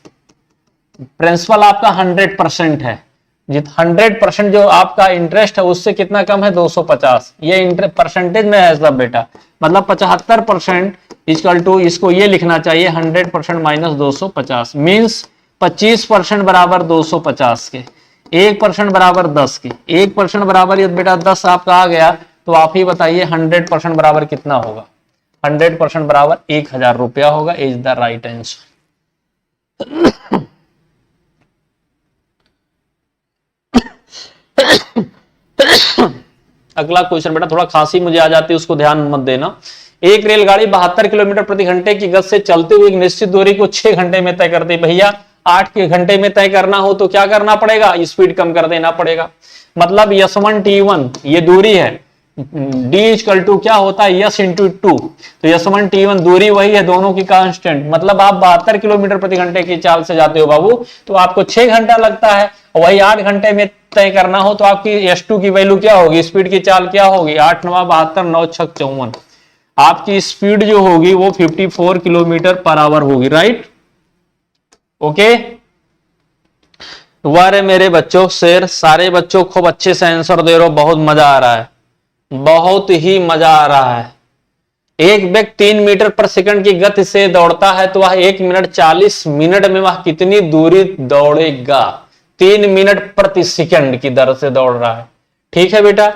प्रिंसिपल आपका 100% है, 100% जो आपका इंटरेस्ट है उससे कितना कम है, 250। ये परसेंटेज में है सब बेटा, मतलब 75% इक्वल टू, इसको ये लिखना चाहिए 100% माइनस 250 मीन्स 25% बराबर 250 के, 1% बराबर 10 के। 1% बराबर ये बेटा 10 आपका आ गया, तो आप ही बताइए 100% बराबर कितना होगा। 100% बराबर 1000 रुपया होगा। Is the right answer. अगला क्वेश्चन बेटा, थोड़ा खांसी मुझे आ जाती है, उसको ध्यान मत देना। एक रेलगाड़ी 72 किलोमीटर प्रति घंटे की गति से चलते हुए एक निश्चित दूरी को 6 घंटे में तय करती है। भैया 8 घंटे में तय करना हो तो क्या करना पड़ेगा, स्पीड कम कर देना पड़ेगा। मतलब S1 T1 ये दूरी है, D इक्वल टू क्या होता है, S × 2, तो S1 T1 दूरी वही है, दोनों की कांस्टेंट। मतलब आप 72 किलोमीटर प्रति घंटे की चाल से जाते हो बाबू, तो आपको 6 घंटा लगता है, वही 8 घंटे में तय करना हो तो आपकी S2 की वैल्यू क्या होगी, स्पीड की चाल क्या होगी, 8 × 9 = 72, 9 × 6 = 54। आपकी स्पीड जो होगी वो 54 किलोमीटर पर आवर होगी, राइट। ओके, वारे मेरे बच्चों, शेर सारे बच्चों खूब अच्छे से आंसर दे रहे हो, बहुत मजा आ रहा है, बहुत ही मजा आ रहा है। एक व्यक्ति 3 मीटर पर सेकंड की गति से दौड़ता है तो वह 1 मिनट 40 मिनट में वह कितनी दूरी दौड़ेगा। 3 मिनट प्रति सेकंड की दर से दौड़ रहा है, ठीक है बेटा।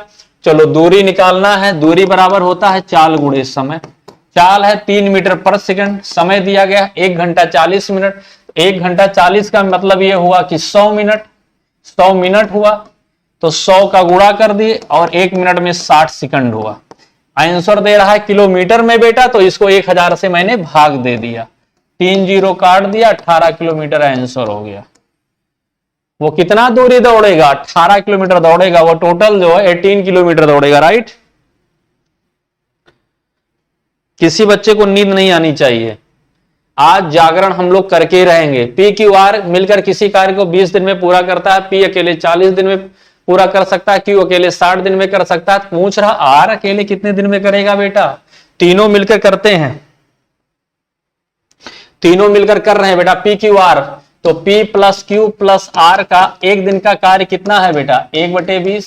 चलो दूरी निकालना है, दूरी बराबर होता है चाल गुणे समय। चाल है 3 मीटर पर सेकंड, समय दिया गया 1 घंटा 40 मिनट। 1 घंटा 40 का मतलब यह हुआ कि 100 मिनट, 100 मिनट हुआ तो 100 का गुणा कर दिए, और 1 मिनट में 60 सेकंड हुआ। आंसर दे रहा है किलोमीटर में बेटा, तो इसको 1000 से मैंने भाग दे दिया, 3 जीरो काट दिया, 18 किलोमीटर आंसर हो गया। वो कितना दूरी दौड़ेगा, 18 किलोमीटर दौड़ेगा, वो टोटल जो है 18 किलोमीटर दौड़ेगा, राइट। किसी बच्चे को नींद नहीं आनी चाहिए। आज जागरण हम लोग करके रहेंगे। पी क्यू आर मिलकर किसी कार्य को 20 दिन में पूरा करता है, पी अकेले 40 दिन में पूरा कर सकता है, क्यू अकेले 60 दिन में कर सकता है। पूछ रहा आर अकेले कितने दिन में करेगा बेटा? तीनों मिलकर करते हैं, तीनों मिलकर कर रहे हैं बेटा पी क्यू आर। तो P plus Q plus R का एक दिन का कार्य कितना है बेटा? 1/20।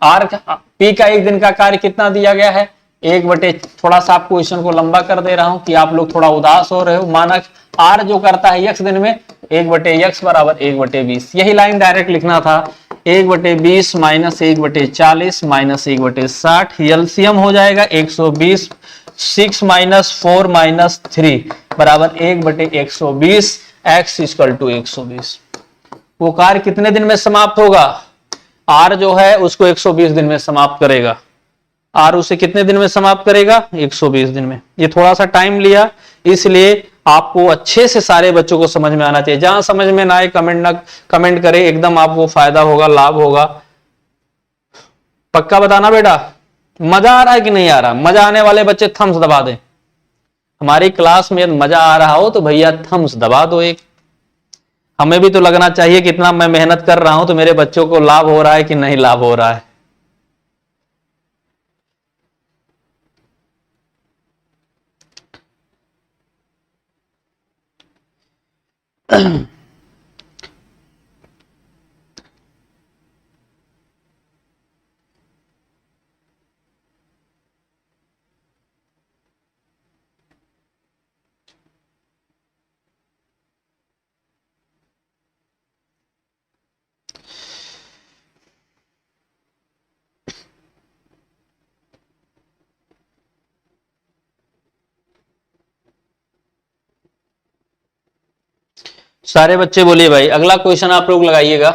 आर P का एक दिन का कार्य कितना दिया गया है? 1/, थोड़ा सा आपको क्वेश्चन को लंबा कर दे रहा हूं कि आप लोग थोड़ा उदास हो रहे हो। मानक आर जो करता है x दिन में 1/x बराबर 1/20। यही लाइन डायरेक्ट लिखना था, 1/20 माइनस 1/40 माइनस 1/60। एलसीएम हो जाएगा 120, 6 माइनस 4 माइनस 3 बराबर 1/120। x equal to 120। वो कार्य कितने दिन में समाप्त होगा? आर जो है उसको 120 दिन में समाप्त करेगा। आर उसे कितने दिन में समाप्त करेगा? 120 दिन में। ये थोड़ा सा टाइम लिया, इसलिए आपको अच्छे से सारे बच्चों को समझ में आना चाहिए। जहां समझ में ना आए कमेंट करें, एकदम आपको फायदा होगा, लाभ होगा। पक्का बताना बेटा, मजा आ रहा है कि नहीं आ रहा? मजा आने वाले बच्चे थम्स दबा दें। हमारी क्लास में मजा आ रहा हो तो भैया थम्स दबा दो एक। हमें भी तो लगना चाहिए कि इतना मैं मेहनत कर रहा हूं तो मेरे बच्चों को लाभ हो रहा है कि नहीं लाभ हो रहा है। सारे बच्चे बोलिए भाई, अगला क्वेश्चन आप लोग लगाइएगा।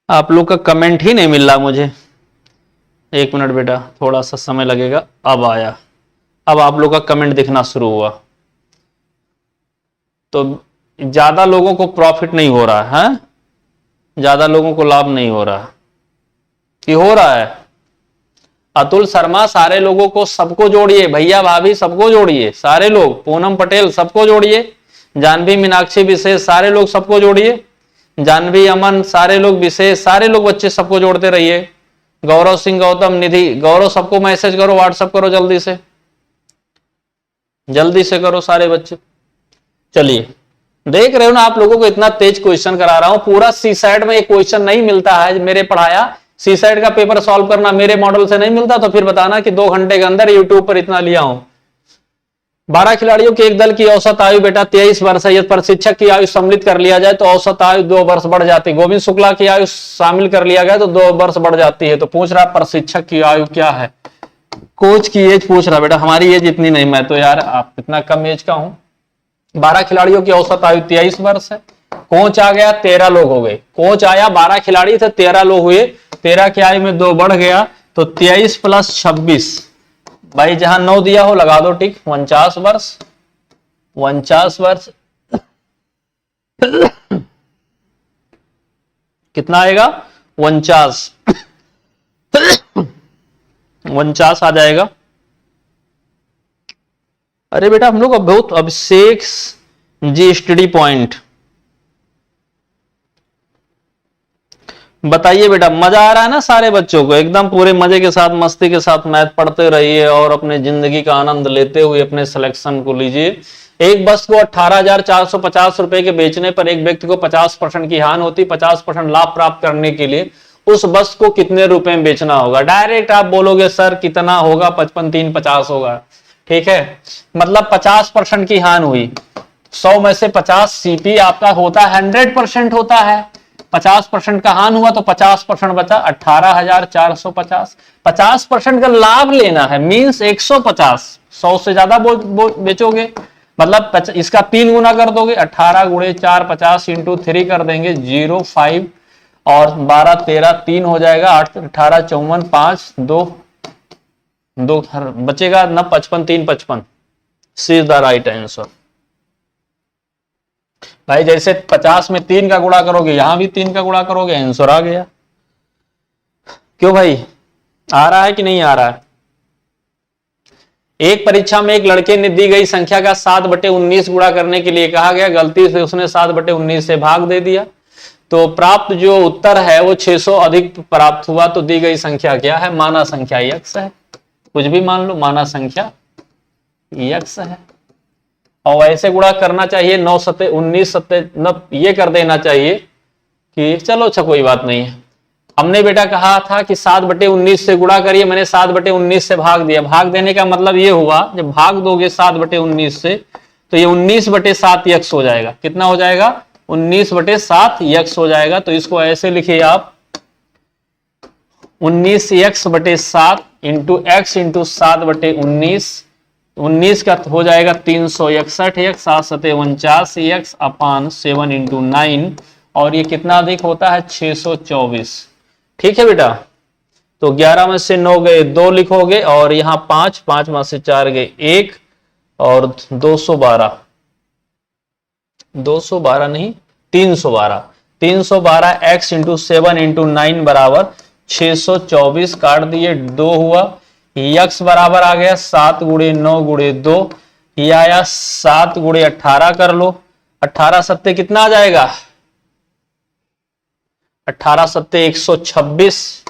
आप लोग का कमेंट ही नहीं मिल रहा मुझे। एक मिनट बेटा, थोड़ा सा समय लगेगा। अब आया, अब आप लोग का कमेंट दिखना शुरू हुआ। तो ज्यादा लोगों को प्रॉफिट नहीं हो रहा है, ज्यादा लोगों को लाभ नहीं हो रहा कि हो रहा है? अतुल शर्मा, सारे लोगों को सबको जोड़िए, भैया भाभी सबको जोड़िए, सारे लोग, पूनम पटेल सबको जोड़िए, जानवी मीनाक्षी विशेष सारे लोग सबको जोड़िए, जानवी अमन सारे लोग विशेष सारे लोग बच्चे सबको जोड़ते रहिए। गौरव सिंह गौतम निधि, गौरव सबको मैसेज करो, व्हाट्सएप करो, जल्दी से करो सारे बच्चे। चलिए, देख रहे हो ना आप लोगों को इतना तेज क्वेश्चन करा रहा हूं। पूरा सी साइड में एक क्वेश्चन नहीं मिलता है मेरे पढ़ाया। सी साइड का पेपर सॉल्व करना मेरे मॉडल से नहीं मिलता तो फिर बताना कि 2 घंटे के अंदर यूट्यूब पर इतना लिया हूं। 12 खिलाड़ियों के एक दल की औसत आयु बेटा 23 वर्ष है। यदि प्रशिक्षक की आयु सम्मिलित कर लिया जाए तो औसत आयु 2 वर्ष बढ़ जाती है। गोविंद शुक्ला की आयु शामिल कर लिया गया तो 2 वर्ष बढ़ जाती है। तो पूछ रहा प्रशिक्षक की आयु क्या है? कोच की एज पूछ रहा बेटा। हमारी एज इतनी नहीं, मैं तो यार आप इतना कम एज का हूं। 12 खिलाड़ियों की औसत आयु 23 वर्ष है। कोच आ गया, 13 लोग हो गए। कोच आया, 12 खिलाड़ी थे, 13 लोग हुए। 13 की आयु में 2 बढ़ गया तो 23 प्लस 26, भाई जहां 9 दिया हो लगा दो टिक। 49 वर्ष, 49 वर्ष कितना आएगा? 49 49 आ जाएगा। अरे बेटा हम लोग अब बहुत, अभिषेक जी स्टडी पॉइंट बताइए बेटा, मजा आ रहा है ना सारे बच्चों को? एकदम पूरे मजे के साथ, मस्ती के साथ मैथ पढ़ते रहिए और अपने जिंदगी का आनंद लेते हुए अपने सिलेक्शन को लीजिए। एक बस को 18,450 रुपए के बेचने पर एक व्यक्ति को 50% की हानि होती। 50% लाभ प्राप्त करने के लिए उस बस को कितने रुपए में बेचना होगा? डायरेक्ट आप बोलोगे सर कितना होगा? 55 3 50 होगा, ठीक है। मतलब 50% की हानि हुई। 100 में से 50 सीपी आपका होता है 100% होता है। 50% का हानि हुआ तो 50% बचा 18,450। 50% का लाभ लेना है, मींस 150। 100 से ज्यादा बेचोगे मतलब इसका 3 गुना कर दोगे। 18 गुणे 4 50 इंटू 3 कर देंगे 05 और 12 13 3 हो जाएगा। 8 18 54 5 2 दो बचेगा ना, 55 3 55। सी इज द राइट आंसर। भाई जैसे 50 में 3 का गुणा करोगे, यहां भी 3 का गुणा करोगे, आंसर आ गया। क्यों भाई, आ रहा है कि नहीं आ रहा है? एक परीक्षा में एक लड़के ने दी गई संख्या का 7/19 गुणा करने के लिए कहा गया, गलती से उसने 7/19 से भाग दे दिया, तो प्राप्त जो उत्तर है वो 600 अधिक प्राप्त हुआ। तो दी गई संख्या क्या है? माना संख्या x है। कुछ भी मान लो, माना संख्या x है। और ऐसे गुणा करना चाहिए, 9 सत्ते 19 सत्ते ये कर देना चाहिए कि चलो अच्छा कोई बात नहीं है। हमने बेटा कहा था कि 7/19 से गुणा करिए, मैंने 7/19 से भाग दिया। भाग देने का मतलब ये हुआ, जब भाग दोगे 7/19 से तो ये 19/7 x हो जाएगा। कितना हो जाएगा? 19/7 x हो जाएगा। तो इसको ऐसे लिखिए आप, 19x/7 इंटू x इंटू 7/19, 19 का हो जाएगा 361 x, 7 सते 49 x अपान 7 इंटू 9, और ये कितना अधिक होता है? 624। ठीक है बेटा। तो 11 में से 9 गए 2 लिखोगे, और यहां 5, 5 में से 4 गए 1, और 212 नहीं 312, 312 x इंटू 7 इंटू 9 बराबर 624, काट दिए 2 हुआ। x बराबर आ गया 7 गुणे 9 गुणे 2, ये आया 7 गुणे 18 कर लो, 18 सत्ते कितना आ जाएगा? 18 सत्ते 126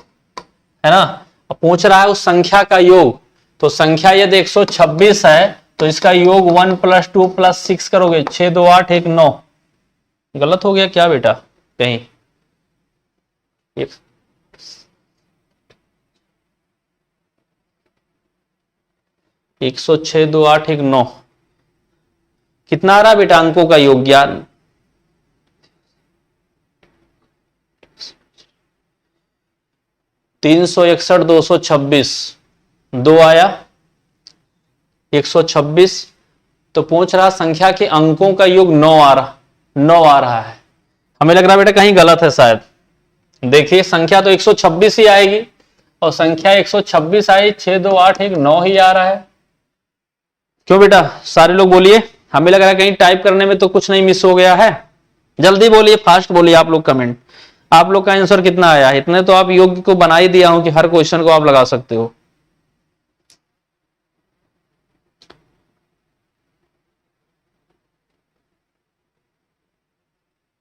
है ना। अब पूछ रहा है उस संख्या का योग, तो संख्या यदि 126 है तो इसका योग 1 + 2 + 6 करोगे, 6 2 8 1 9। गलत हो गया क्या बेटा कहीं? 106 2 8 1 9 कितना आ रहा बेटा अंकों का योग? ज्ञान 361 226, 2 आया 126। तो पूछ रहा संख्या के अंकों का योग 9 आ रहा है। हमें लग रहा बेटा कहीं गलत है शायद। देखिए संख्या तो 126 ही आएगी, और संख्या 126 आई, 6 2 8 1 9 ही आ रहा है। क्यों बेटा? सारे लोग बोलिए। हमें लग रहा है कहीं टाइप करने में तो कुछ नहीं मिस हो गया है। जल्दी बोलिए, फास्ट बोलिए आप लोग कमेंट। आप लोग का आंसर कितना आया? इतने तो आप योग्य को बना ही दिया हूं कि हर क्वेश्चन को आप लगा सकते हो।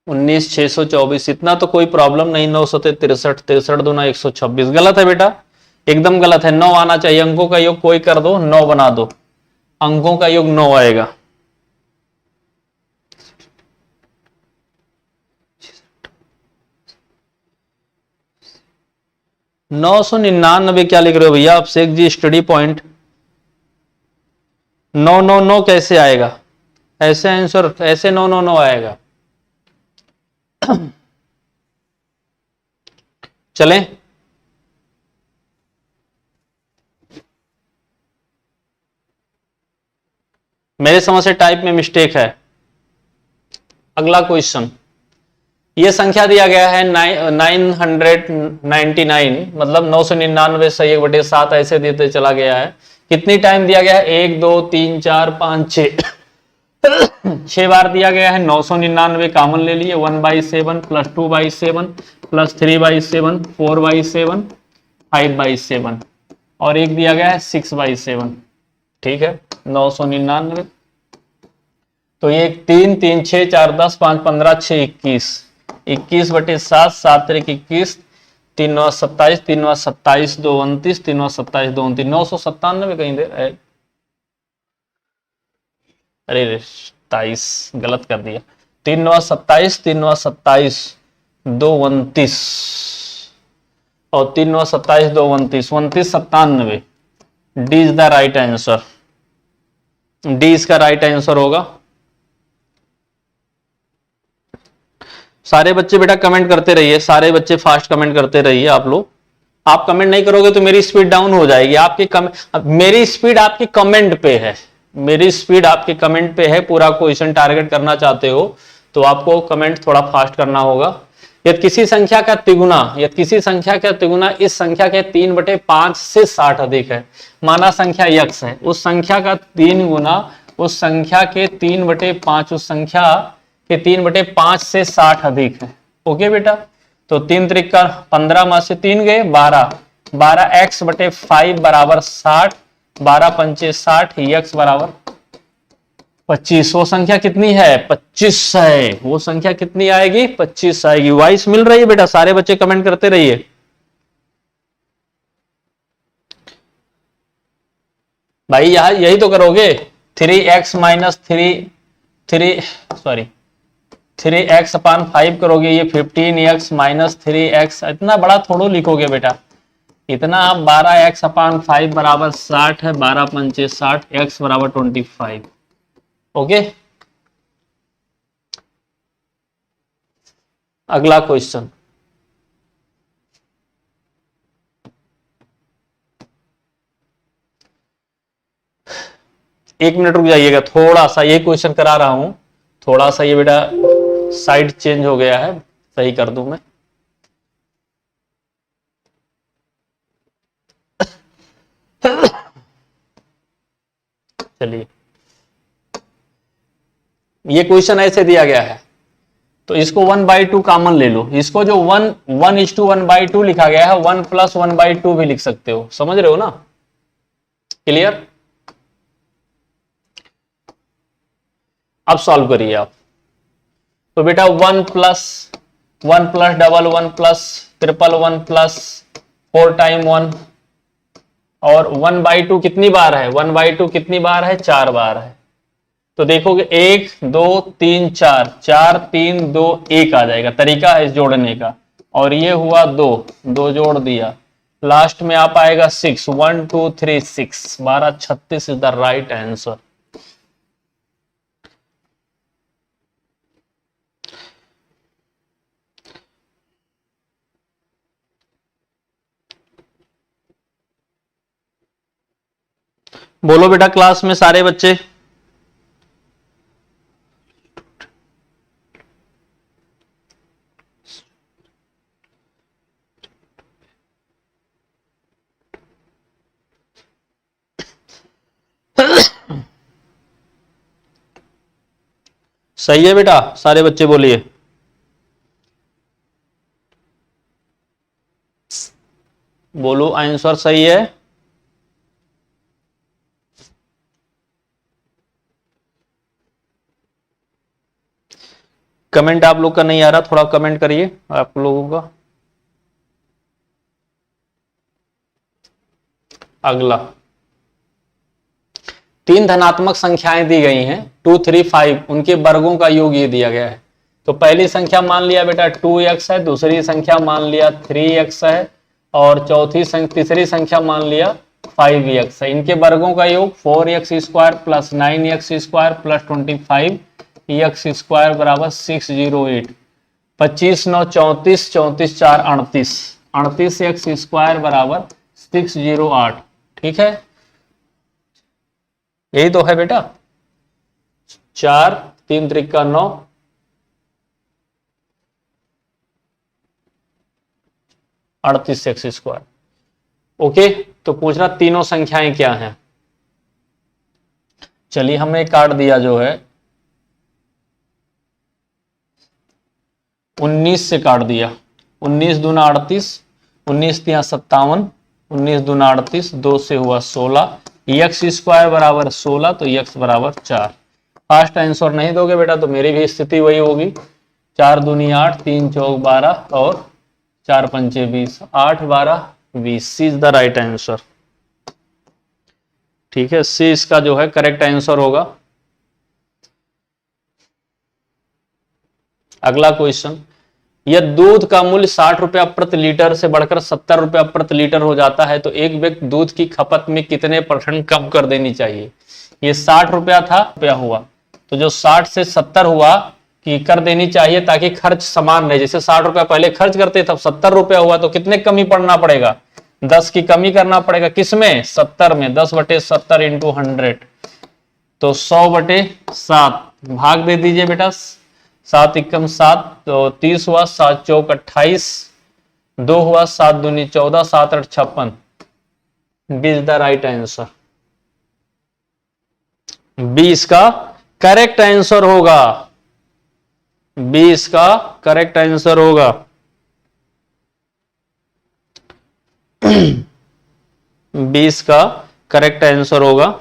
उन्नीस 624, इतना तो कोई प्रॉब्लम नहीं। 9 सते 63, 63 दूना 126। गलत है बेटा, एकदम गलत है। 9 आना चाहिए। अंकों का योग कोई कर दो, 9 बना दो, अंकों का योग 9 आएगा। नौ 999 क्या लिख रहे हो भैया आप? शेख जी स्टडी पॉइंट 999 कैसे आएगा? ऐसे आंसर ऐसे 999 आएगा। चलें, मेरे समझ से टाइप में मिस्टेक है। अगला क्वेश्चन, ये संख्या दिया गया है 999, मतलब 999 सही 1/7 ऐसे देते चला गया है। कितनी टाइम दिया गया है? 1 2 3 4 5 6 6 बार दिया गया है। 999 कॉमन ले लिए, 1/7 + 2/7 + 3/7 4/7 5/7, और एक दिया गया है 6/7। ठीक है, 999। तो ये 3 3 6 4 10 5 15 6 21, 21/7, 7 3 21, 3 9 27, 3 9 27 2 29, 3 9 27 2 29, 997 कहीं दे। अरे 27 गलत कर दिया। 3 9 27, 3 9 27 2 29, और 3 9 27 2 29, 29 97। D is the right answer. D इसका राइट आंसर होगा। सारे बच्चे बेटा कमेंट करते रहिए, सारे बच्चे फास्ट कमेंट करते रहिए। आप लोग, आप कमेंट नहीं करोगे तो मेरी स्पीड डाउन हो जाएगी। मेरी स्पीड आपकी कमेंट पे है, मेरी स्पीड आपके कमेंट पे है। पूरा क्वेश्चन टारगेट करना चाहते हो तो आपको कमेंट थोड़ा फास्ट करना होगा। यदि किसी संख्या का तिगुना, यदि किसी संख्या का तिगुना इस संख्या के 3/5 से 60 अधिक है, माना संख्या x है, उस संख्या का 3 गुना उस संख्या के 3/5, उस संख्या के 3/5 से 60 अधिक है। ओके बेटा, तो 3 त्रिक 15 में से 3 गए 12, 12x/5 बराबर 60, 12 पंचे 60, x बराबर 25। वो संख्या कितनी है? 25 है। वो संख्या कितनी आएगी? 25 आएगी। वॉइस मिल रही है बेटा? सारे बच्चे कमेंट करते रहिए। भाई यहां यही तो करोगे, 3x माइनस 3x/5 करोगे, ये 15x माइनस 3x, इतना बड़ा थोड़ो लिखोगे बेटा, इतना आप 12x/5 बराबर 60 है, 12 पंचे 60, x बराबर 25। ओके, अगला क्वेश्चन। एक मिनट रुक जाइएगा, थोड़ा सा ये क्वेश्चन करा रहा हूं, थोड़ा सा ये बेटा साइड चेंज हो गया है, सही कर दूं मैं। चलिए, ये क्वेश्चन ऐसे दिया गया है, तो इसको 1/2 कॉमन ले लो। इसको जो 1:1/2 लिखा गया है, 1 + 1/2 भी लिख सकते हो, समझ रहे हो ना? क्लियर? अब सॉल्व करिए आप। तो बेटा 1 + 1 + डबल 1 + ट्रिपल 1 + 4 टाइम 1, और 1/2 कितनी बार है? 1/2 कितनी बार है? 4 बार है। तो देखोगे 1 2 3 4, 4 3 2 1 आ जाएगा, तरीका है इस जोड़ने का। और ये हुआ 2, 2 जोड़ दिया, लास्ट में आप आएगा 6, 1 2 3 6, 12 36 इज द राइट आंसर। बोलो बेटा क्लास में सारे बच्चे। सही है बेटा, सारे बच्चे बोलिए। बोलो आंसर सही है। कमेंट आप लोग का नहीं आ रहा, थोड़ा कमेंट करिए आप लोगों का। अगला, 3 धनात्मक संख्याएं दी गई हैं 2 3 5, उनके वर्गों का योग ये दिया गया है। तो पहली संख्या मान लिया बेटा 2x है, दूसरी संख्या मान लिया 3x है, और तीसरी संख्या मान लिया 5x है। इनके वर्गों का योग 4x² + 9x² + 25x² बराबर 608। 25 9 34, 34 4 38, 38x² बराबर 608। ठीक है, यही तो है बेटा। 4 3 त्रिक 9, 38x²। ओके, तो पूछना तीनों संख्याएं क्या हैं। चलिए हमें काट दिया जो है 19 से काट दिया, 19 दूना 38, 19 तिया 57, 19 दूना 38, 2 से हुआ 16, x² बराबर 16, तो x बराबर 4। फास्ट आंसर नहीं दोगे बेटा तो मेरी भी स्थिति वही होगी। 4 दूनी 8, 3 चौक 12, और 4 पंचे 20, 8 12 20, C is the right answer. ठीक है, सी इसका जो है करेक्ट आंसर होगा। अगला क्वेश्चन, यदि दूध का मूल्य 60 रुपया प्रति लीटर से बढ़कर 70 रुपया प्रति लीटर हो जाता है, तो एक व्यक्ति दूध की खपत में कितने % कम कर देनी चाहिए? ये 60 रुपया था, रुपया हुआ, तो जो 60 से 70 हुआ कि कर देनी चाहिए ताकि खर्च समान रहे। जैसे 60 रुपया पहले खर्च करते तब 70 रुपया हुआ, तो कितने कमी पड़ना पड़ेगा? 10 की कमी करना पड़ेगा। किसमें? 70 में। 10/70 × 100, तो 100/7 भाग दे दीजिए बेटा। 7 एकम 7 तो 30 हुआ, 7 चौक 28, 2 हुआ, 7 दूनी 14, 7 8 56। B is the right answer. B इसका करेक्ट आंसर होगा। बी इसका करेक्ट आंसर होगा। बी इसका करेक्ट आंसर होगा।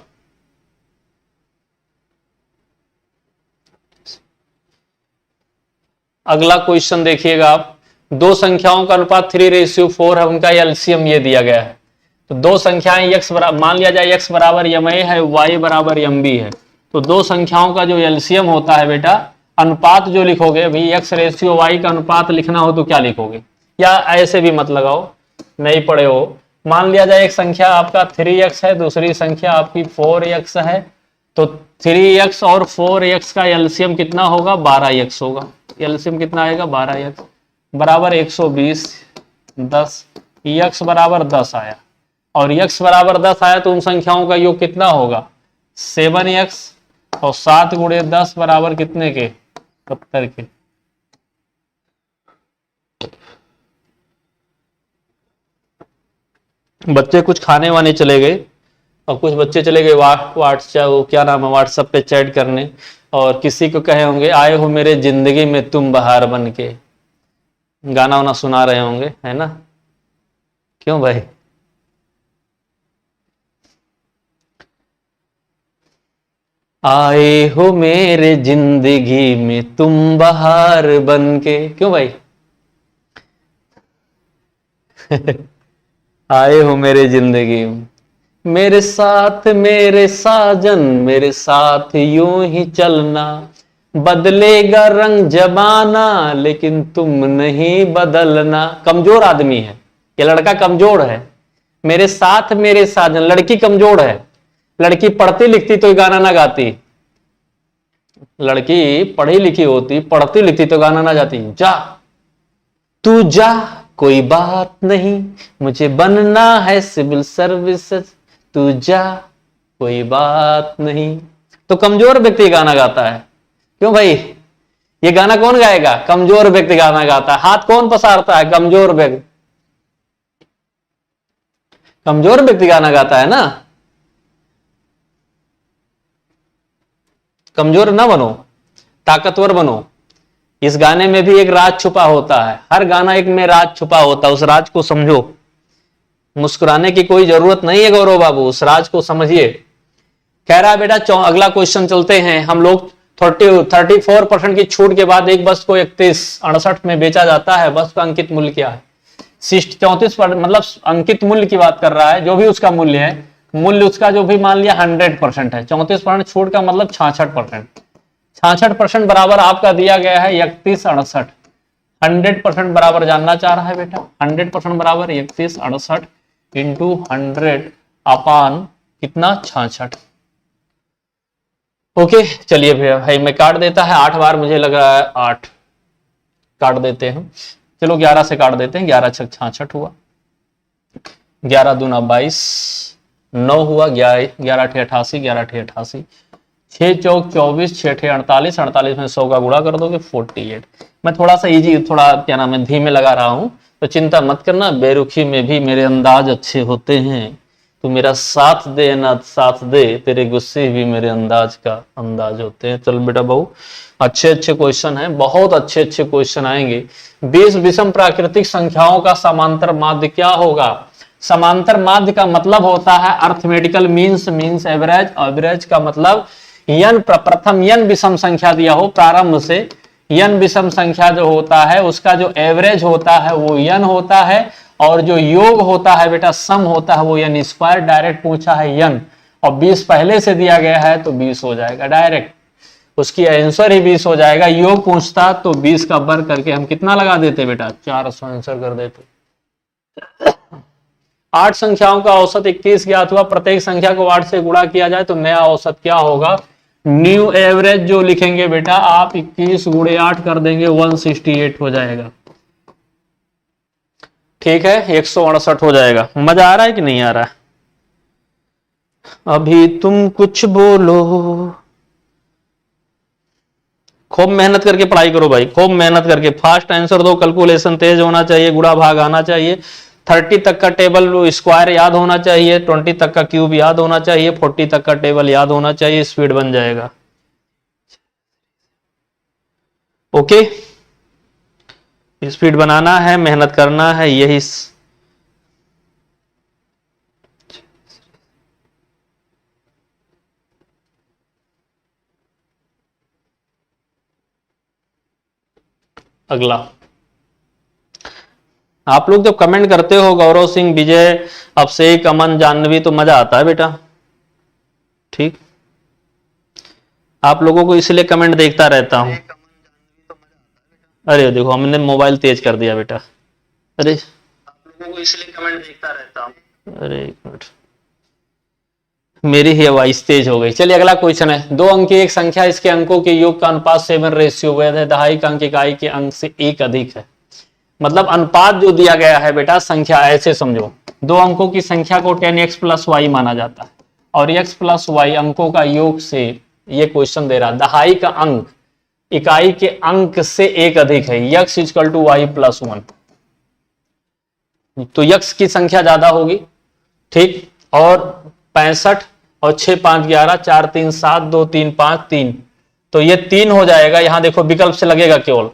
अगला क्वेश्चन देखिएगा आप, दो संख्याओं का अनुपात 3:4 है, उनका एलसीएम ये दिया गया है। तो दो संख्याएं x बराबर, मान लिया जाए x बराबर ma है, y बराबर mb है। तो दो संख्याओं का जो एलसीएम होता है बेटा, अनुपात जो लिखोगे अभी x/y का अनुपात लिखना हो तो क्या लिखोगे, या ऐसे भी मत लगाओ, नहीं पढ़े हो। मान लिया जाए एक संख्या आपका 3x है, दूसरी संख्या आपकी 4x है, तो 3x और 4x का एलसीएम कितना होगा, 12x होगा। एलसीएम कितना आएगा, 12x बराबर 120, 10, x बराबर 10 आया, और x बराबर 10 आया तो उन संख्याओं का योग कितना होगा, 7x, और 7 गुणे 10 बराबर कितने के, 70 के। बच्चे कुछ खाने वाने चले गए, और कुछ बच्चे चले गए व्हाट्सएप, क्या नाम है, व्हाट्सएप पे चैट करने, और किसी को कहे होंगे आए हो मेरे जिंदगी में तुम बहार बन के, गाना वाना सुना रहे होंगे, है ना। क्यों भाई, आए हो मेरे जिंदगी में तुम बहार बन के, क्यों भाई आए हो मेरे जिंदगी में, मेरे साथ मेरे साजन, मेरे साथ यूं ही चलना, बदलेगा रंग जमाना लेकिन तुम नहीं बदलना। कमजोर आदमी है ये लड़का, कमजोर है। मेरे साथ मेरे साजन, लड़की कमजोर है, लड़की पढ़ती लिखती तो गाना ना गाती, लड़की पढ़ी लिखी होती, पढ़ती लिखती तो गाना ना जाती। जा तू जा कोई बात नहीं, मुझे बनना है सिविल सर्विसेज, तू जा कोई बात नहीं। तो कमजोर व्यक्ति गाना गाता है। क्यों भाई, ये गाना कौन गाएगा, कमजोर व्यक्ति गाना गाता है। हाथ कौन पसारता है, कमजोर व्यक्ति, कमजोर व्यक्ति गाना गाता है ना। कमजोर ना बनो, ताकतवर बनो। इस गाने में भी एक राज छुपा होता है, हर गाना एक में राज छुपा होता है, उस राज को समझो। मुस्कुराने की कोई जरूरत नहीं है गौरव बाबू, उस राज को समझिए। कह रहा है बेटा, अगला क्वेश्चन चलते हैं हम लोग। 34% की छूट के बाद एक बस को 3168 में बेचा जाता है, बस का अंकित मूल्य क्या है। 34 मतलब अंकित मूल्य की बात कर रहा है, जो भी उसका मूल्य है, मूल्य उसका जो भी मान लिया 100% है। 34% छूट का मतलब 66%। 66% बराबर आपका दिया गया है 3168। 100% बराबर जानना चाह रहा है बेटा, 100% बराबर 3168 इंटू 100 अपान कितना, 66। ओके चलिए भैया, भाई मैं काट देता है, 8 बार मुझे लग रहा है 8 काट देते हैं। चलो 11 से काट देते हैं, 11 छक 66 हुआ, 11 दूना 22, 9 हुआ, 11 अठे 88, 11 अठे 88, 6 चौक 24, 6 अठे 48, 48 में 100 का गुणा कर दोगे 48। मैं थोड़ा सा इजी, थोड़ा क्या नाम है, धीमे लगा रहा हूं, तो चिंता मत करना, बेरुखी में भी मेरे अंदाज अच्छे होते हैं। तू मेरा साथ दे ना साथ दे, तेरे गुस्से भी मेरे अंदाज का अंदाज होते हैं। चल बेटा बहू, अच्छे अच्छे क्वेश्चन हैं, बहुत अच्छे अच्छे क्वेश्चन आएंगे। 20 विषम प्राकृतिक संख्याओं का समांतर माध्य क्या होगा। समांतर माध्य का मतलब होता है arithmetical means, means average, average का मतलब यन, प्रथम यन विषम संख्या दिया हो प्रारंभ से, यन विषम संख्या जो होता है उसका जो एवरेज होता है वो यन होता है, और जो योग होता है बेटा सम होता है वो यन स्क्वायर। डायरेक्ट पूछा है यन, और 20 पहले से दिया गया है तो 20 हो जाएगा डायरेक्ट, उसकी आंसर ही 20 हो जाएगा। योग पूछता तो 20 का वर्ग करके हम कितना लगा देते बेटा, 400 आंसर कर देते। 8 संख्याओं का औसत 21 ज्ञात हुआ, प्रत्येक संख्या को 8 से गुणा किया जाए तो नया औसत क्या होगा। न्यू एवरेज जो लिखेंगे बेटा आप 21 गुणे 8 कर देंगे, 168 हो जाएगा। ठीक है, 168 हो जाएगा। मजा आ रहा है कि नहीं आ रहा है। अभी तुम कुछ बोलो, खूब मेहनत करके पढ़ाई करो भाई, खूब मेहनत करके फास्ट आंसर दो, कैलकुलेशन तेज होना चाहिए, गुणा भाग आना चाहिए, 30 तक का टेबल स्क्वायर याद होना चाहिए, 20 तक का क्यूब याद होना चाहिए, 40 तक का टेबल याद होना चाहिए, स्पीड बन जाएगा। ओके, स्पीड बनाना है, मेहनत करना है, यही अगला। आप लोग जब कमेंट करते हो गौरव सिंह, विजय, अभिषेक, अमन, जानवी, तो मजा आता है बेटा। ठीक, आप लोगों को इसलिए कमेंट देखता रहता हूं। अरे देखो हमने मोबाइल तेज कर दिया बेटा। अरे आप लोगों को इसलिए कमेंट देखता रहता हूं। अरे एक मिनट, मेरी ही आवाज तेज हो गई। चलिए अगला क्वेश्चन है, 2 अंक की एक संख्या, इसके अंकों के योग का अनुपात 7:1 है, दहाई का अंक इकाई के अंक से 1 अधिक है। मतलब अनुपात जो दिया गया है बेटा, संख्या ऐसे समझो, 2 अंकों की संख्या को 10x + y माना जाता है और x + y अंकों का योग से ये क्वेश्चन दे रहा, दहाई का अंक इकाई के अंक से 1 अधिक है, x = y + 1। तो x की संख्या ज्यादा होगी, ठीक, और 65 और 6 5 11 4 3 7 2 3 5 3, तो ये 3 हो जाएगा। यहां देखो विकल्प से लगेगा केवल,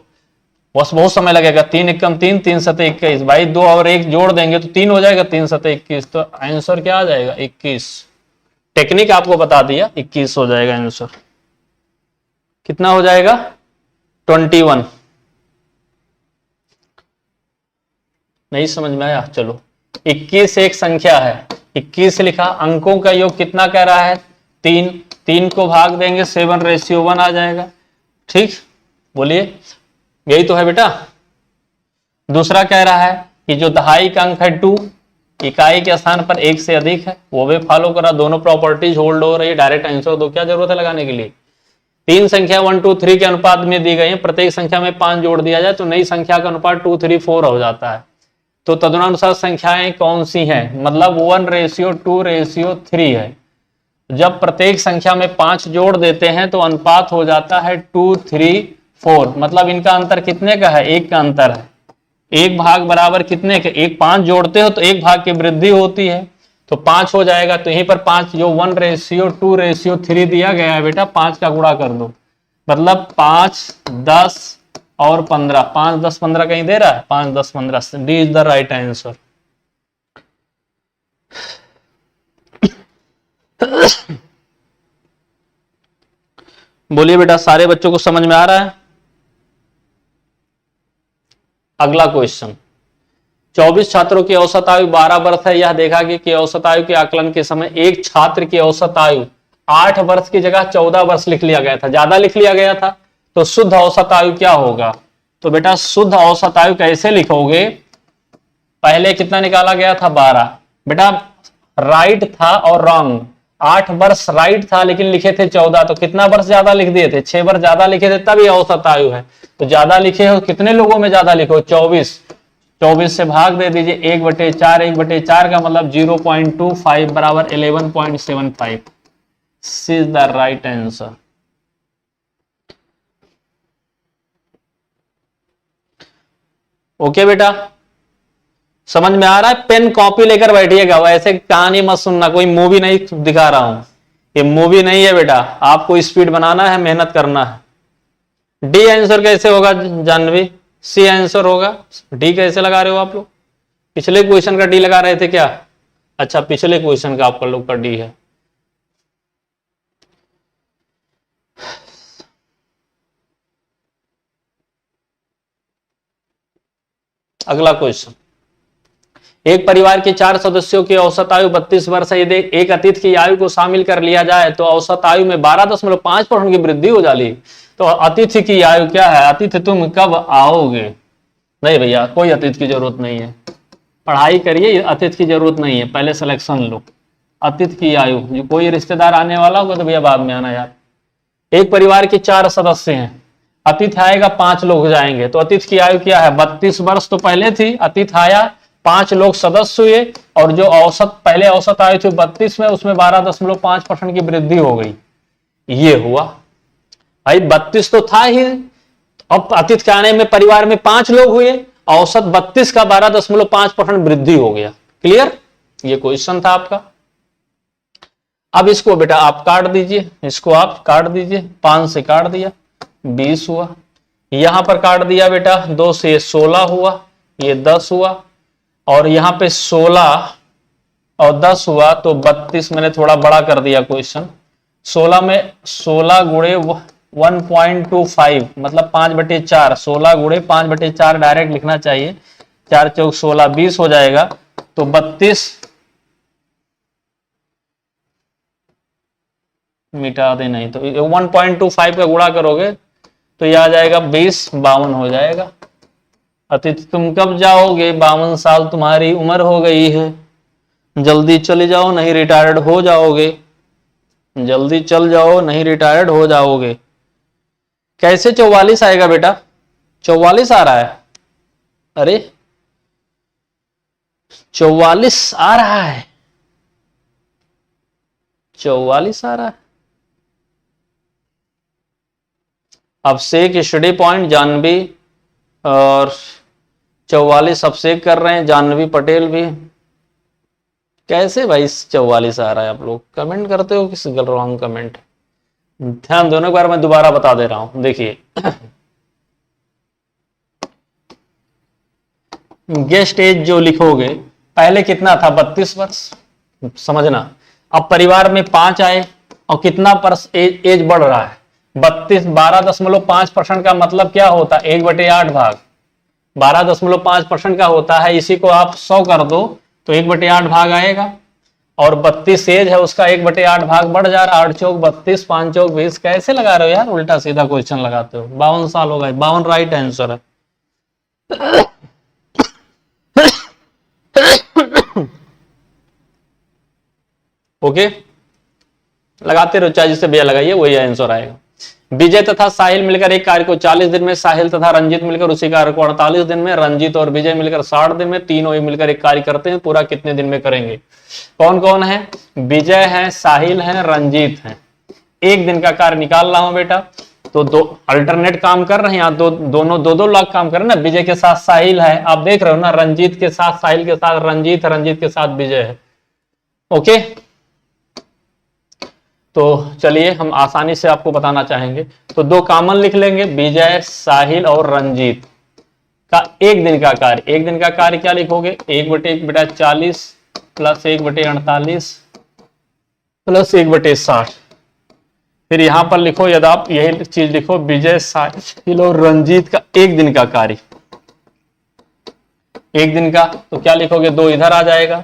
बस बहुत समय लगेगा। 3 एकम 3, 3 सते 21, भाई 2 और 1 जोड़ देंगे तो 3 हो जाएगा, 3 सते 21, तो आंसर क्या आ जाएगा 21। टेक्निक आपको बता दिया, 21 हो जाएगा आंसर। कितना हो जाएगा 21। नहीं समझ में आया? चलो 21 एक संख्या है, 21 लिखा, अंकों का योग कितना कह रहा है 3, 3 को भाग देंगे 7:1 आ जाएगा। ठीक, बोलिए, यही तो है बेटा। दूसरा कह रहा है कि जो दहाई का अंक है 2, इकाई के स्थान पर 1 से अधिक है, वो भी फॉलो करा, दोनों प्रॉपर्टीज होल्ड हो रही है, डायरेक्ट आंसर दो, क्या जरूरत है लगाने के लिए। 3 संख्या 1 2 3 के अनुपात में दी गई है, प्रत्येक संख्या में 5 जोड़ दिया जाए तो नई संख्या का अनुपात 2 3 4 हो जाता है। तो तदनुसार संख्याएं कौन सी हैं, मतलब 1:2:3 है। जब प्रत्येक संख्या में 5 जोड़ देते हैं तो अनुपात हो जाता है 2 3 4, मतलब इनका अंतर कितने का है, 1 का अंतर है। 1 भाग बराबर कितने के, 1 5 जोड़ते हो तो 1 भाग की वृद्धि होती है, तो 5 हो जाएगा। तो यहीं पर 5 जो 1:2:3 दिया गया है बेटा, 5 का गुणा कर दो, मतलब 5 10 और 15, 5 10 15 कहीं दे रहा है, 5 10 15, D is the right answer. बोलिए बेटा, सारे बच्चों को समझ में आ रहा है? अगला क्वेश्चन, 24 छात्रों की औसत आयु 12 वर्ष है। यह देखा कि औसत आयु के आकलन के समय एक छात्र की औसत आयु 8 वर्ष की जगह 14 वर्ष लिख लिया गया था, ज्यादा लिख लिया गया था, तो शुद्ध औसत आयु क्या होगा। तो बेटा शुद्ध औसत आयु कैसे लिखोगे, पहले कितना निकाला गया था 12, बेटा राइट था और रॉन्ग, 8 वर्ष राइट था लेकिन लिखे थे 14, तो कितना वर्ष ज्यादा लिख दिए थे, 6 वर्ष ज्यादा लिखे थे, तब ये औसत आयु है। तो ज्यादा लिखे हो, कितने लोगों में ज्यादा लिखो 24, 24 से भाग दे दीजिए 1/4, 1/4 का मतलब 0.25 बराबर 11.75, this is the right answer. Okay बेटा, समझ में आ रहा है? पेन कॉपी लेकर बैठिएगा, वैसे कहानी मत सुनना, कोई मूवी नहीं दिखा रहा हूं, ये मूवी नहीं है बेटा, आपको स्पीड बनाना है, मेहनत करना है। डी आंसर कैसे होगा जानवी, सी आंसर होगा, डी कैसे लगा रहे हो आप लोग? पिछले क्वेश्चन का डी लगा रहे थे क्या? अच्छा, पिछले क्वेश्चन का आपका लोग का डी है। अगला क्वेश्चन, एक परिवार के 4 सदस्यों की औसत आयु 32 वर्ष है। यदि एक अतिथि की आयु को शामिल कर लिया जाए तो औसत आयु में 12.5% की वृद्धि हो जाती। तो अतिथि की आयु क्या है, अतिथि तुम कब आओगे? नहीं भैया, कोई अतिथि की जरूरत नहीं है, पढ़ाई करिए, अतिथि की जरूरत नहीं है, पहले सिलेक्शन लो। अतिथि की आयु, जो कोई रिश्तेदार आने वाला होगा तो भैया बाद में आना यार। एक परिवार के 4 सदस्य हैं, अतिथि आएगा 5 लोग जाएंगे, तो अतिथि की आयु क्या है 32 वर्ष तो पहले थी, अतिथि आया 5 लोग सदस्य हुए, और जो औसत पहले औसत आयु थी 32 में, उसमें 12.5% की वृद्धि हो गई, ये हुआ। भाई 32 तो था ही, अब अतीत के आने में परिवार में 5 लोग हुए, औसत 32 का 12.5% वृद्धि हो गया। क्लियर, ये क्वेश्चन था आपका। अब इसको बेटा आप काट दीजिए, इसको आप काट दीजिए, 5 से काट दिया 20 हुआ, यहां पर काट दिया बेटा 2 से ये 16 हुआ, ये 10 हुआ, और यहां पे 16 और 10 हुआ तो 32, मैंने थोड़ा बड़ा कर दिया क्वेश्चन। 16 में 16 गुणे 1.25 मतलब 5/4, 16 गुणे 5/4 डायरेक्ट लिखना चाहिए, 4 चौक 16, 20 हो जाएगा। तो 32 मिटा दे, नहीं तो 1.25 का गुणा करोगे तो यह आ जाएगा 20, 52 हो जाएगा। अतिथि तुम कब जाओगे, 52 साल तुम्हारी उम्र हो गई है, जल्दी चले जाओ नहीं रिटायर्ड हो जाओगे, जल्दी चल जाओ नहीं रिटायर्ड हो जाओगे। कैसे 44 आएगा बेटा, 44 आ रहा है, अरे 44 आ रहा है, 44 आ रहा है। अब से स्टडी पॉइंट जानवी और 44 अब से कर रहे हैं, जानवी पटेल भी। कैसे भाई 44 आ रहा है, आप लोग कमेंट करते हो किस रॉन्ग कमेंट, ध्यान दोनों बार मैं दोबारा बता दे रहा हूं। देखिए गेस्ट एज जो लिखोगे, पहले कितना था 32 वर्ष, समझना। अब परिवार में 5 आए और कितना एज बढ़ रहा है 32, 12.5% का मतलब क्या होता है 1/8 भाग, 12.5% का होता है। इसी को आप 100 कर दो तो 1/8 भाग आएगा, और 32 एज है उसका 1/8 भाग बढ़ जा रहा है, 8 चौक 32, 5 चौक 20। कैसे लगा रहे हो यार, उल्टा सीधा क्वेश्चन लगाते हो। 52 साल हो गए, 52 राइट आंसर है। ओके, लगाते रहो, चाहे जिससे भैया लगाइए वही आंसर आएगा। विजय तथा साहिल मिलकर एक कार्य को 40 दिन में, साहिल तथा रंजीत मिलकर उसी कार्य को 48 दिन में, रंजीत और विजय मिलकर 60 दिन में, तीनों ही मिलकर एक कार्य करते हैं, पूरा कितने दिन में करेंगे। कौन कौन है, विजय है, साहिल है, रंजीत है। एक दिन का कार्य निकाल रहा हूं बेटा, तो दो अल्टरनेट काम कर रहे हैं, यहाँ दोनों 2-2 लाख काम कर रहे हैं ना। विजय के साथ साहिल है, आप देख रहे हो ना, रंजीत के साथ साहिल के साथ रंजीत है, रंजीत के साथ विजय है। ओके, तो चलिए हम आसानी से आपको बताना चाहेंगे, तो 2 कॉमन लिख लेंगे, विजय, साहिल और रंजीत का एक दिन का कार्य। एक दिन का कार्य क्या लिखोगे, 1/1 बेटा 40 प्लस 1/48 प्लस 1/60। फिर यहां पर लिखो, यदि आप यही चीज लिखो, विजय, साहिल और रंजीत का एक दिन का कार्य। एक दिन का तो क्या लिखोगे, 2 इधर आ जाएगा,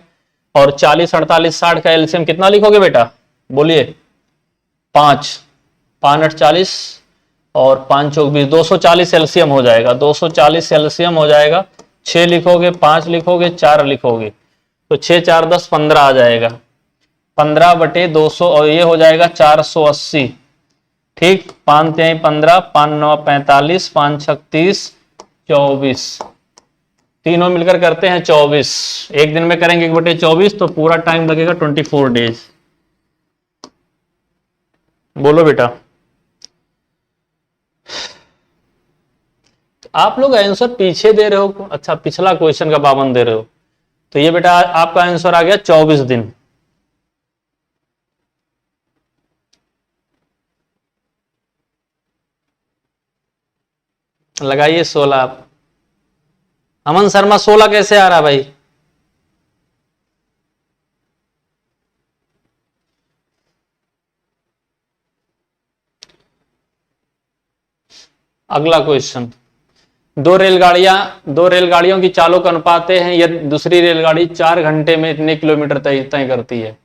और 40, 48, 60 का एलसीएम कितना लिखोगे बेटा, बोलिए 5, 5 8 40 और 5 चौक 20, 240 एलसीएम हो जाएगा, 240 एलसीएम हो जाएगा। 6 लिखोगे, 5 लिखोगे, 4 लिखोगे, तो 6 4 10 15 आ जाएगा, 15/200, और ये हो जाएगा 480। ठीक, 5 3 15, 5 9 45, 5 6 30, 24, तीनों मिलकर करते हैं 24। एक दिन में करेंगे 1/24, तो पूरा टाइम लगेगा 24 डेज। बोलो बेटा, आप लोग आंसर पीछे दे रहे हो, अच्छा पिछला क्वेश्चन का पाबंद दे रहे हो, तो ये बेटा आपका आंसर आ गया 24 दिन। लगाइए 16 आप। अमन शर्मा 16 कैसे आ रहा भाई, अगला क्वेश्चन, 2 रेलगाड़ियों की चालों का अनुपात है, यदि दूसरी रेलगाड़ी 4 घंटे में इतने किलोमीटर तय करती है,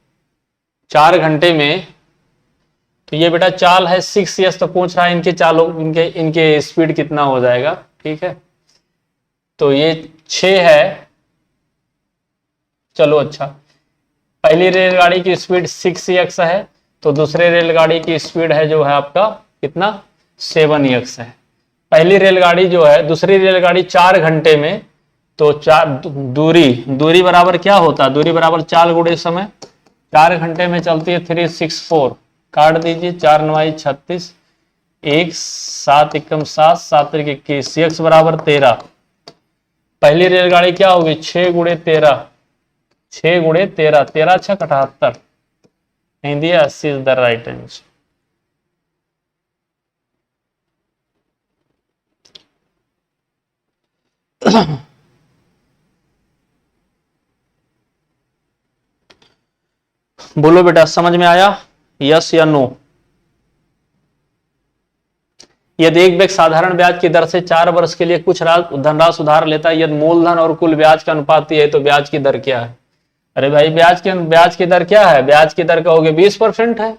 4 घंटे में, तो ये बेटा चाल है 6s, तो पूछ रहा है इनके चालों, इनके स्पीड कितना हो जाएगा। ठीक है, तो ये 6 है, चलो अच्छा, पहली रेलगाड़ी की स्पीड 6x है, तो दूसरे रेलगाड़ी की स्पीड है जो है आपका कितना 7x है। पहली रेलगाड़ी जो है, दूसरी रेलगाड़ी 4 घंटे में, तो दूरी बराबर क्या होता है, दूरी बराबर 4 गुणे समय, 4 घंटे में चलती है 364, काट दीजिए, 4 9 36, एक 7 एकम 7, 7 तरीके 21, x बराबर 13। पहली रेलगाड़ी क्या होगी 6 गुणे 13, 6 गुणे 13, 13 6 78, Hindi 80 is the right answer. बोलो बेटा समझ में आया, यस या नो? यदि एक व्यक्ति साधारण ब्याज की दर से 4 वर्ष के लिए कुछ धनराशि उधार लेता है, यदि मूलधन और कुल ब्याज का अनुपात है तो ब्याज की दर क्या है? अरे भाई ब्याज की दर क्या है? ब्याज की दर कहोगे 20% है।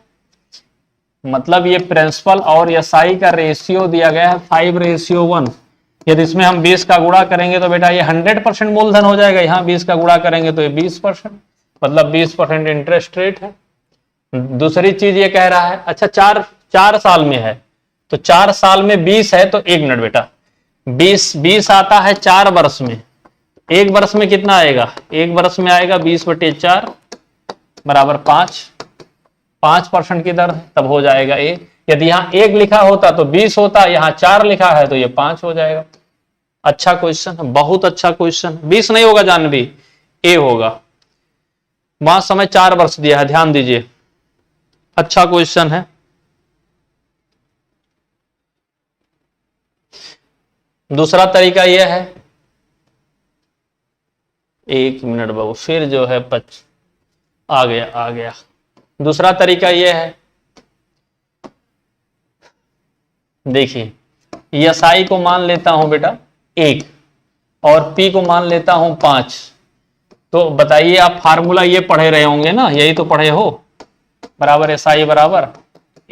मतलब ये प्रिंसिपल और एसआई का रेशियो दिया गया है 5:1। यदि इसमें हम 20 का गुणा करेंगे तो बेटा ये 100% मूलधन हो जाएगा, यहाँ 20 का गुणा करेंगे तो ये 20%, मतलब 20% इंटरेस्ट रेट है। दूसरी चीज ये कह रहा है, अच्छा 4 साल में है, तो 4 साल में 20 है, तो 1 मिनट बेटा, 20 आता है 4 वर्ष में, 1 वर्ष में कितना आएगा? 1 वर्ष में आएगा 20/4 बराबर 5% की दर है, तब हो जाएगा ए। यदि यहाँ 1 लिखा होता तो 20 होता, यहाँ 4 लिखा है तो ये 5 हो जाएगा। अच्छा क्वेश्चन, बहुत अच्छा क्वेश्चन। 20 नहीं होगा जानवी, ए होगा। वहां समय 4 वर्ष दिया है, ध्यान दीजिए, अच्छा क्वेश्चन है। दूसरा तरीका यह है, 1 मिनट बाबू, फिर जो है आ गया। दूसरा तरीका यह है, देखिए एसआई को मान लेता हूं बेटा 1 और पी को मान लेता हूं 5। तो बताइए आप फार्मूला ये पढ़े रहे होंगे ना, यही तो पढ़े हो, बराबर एसआई बराबर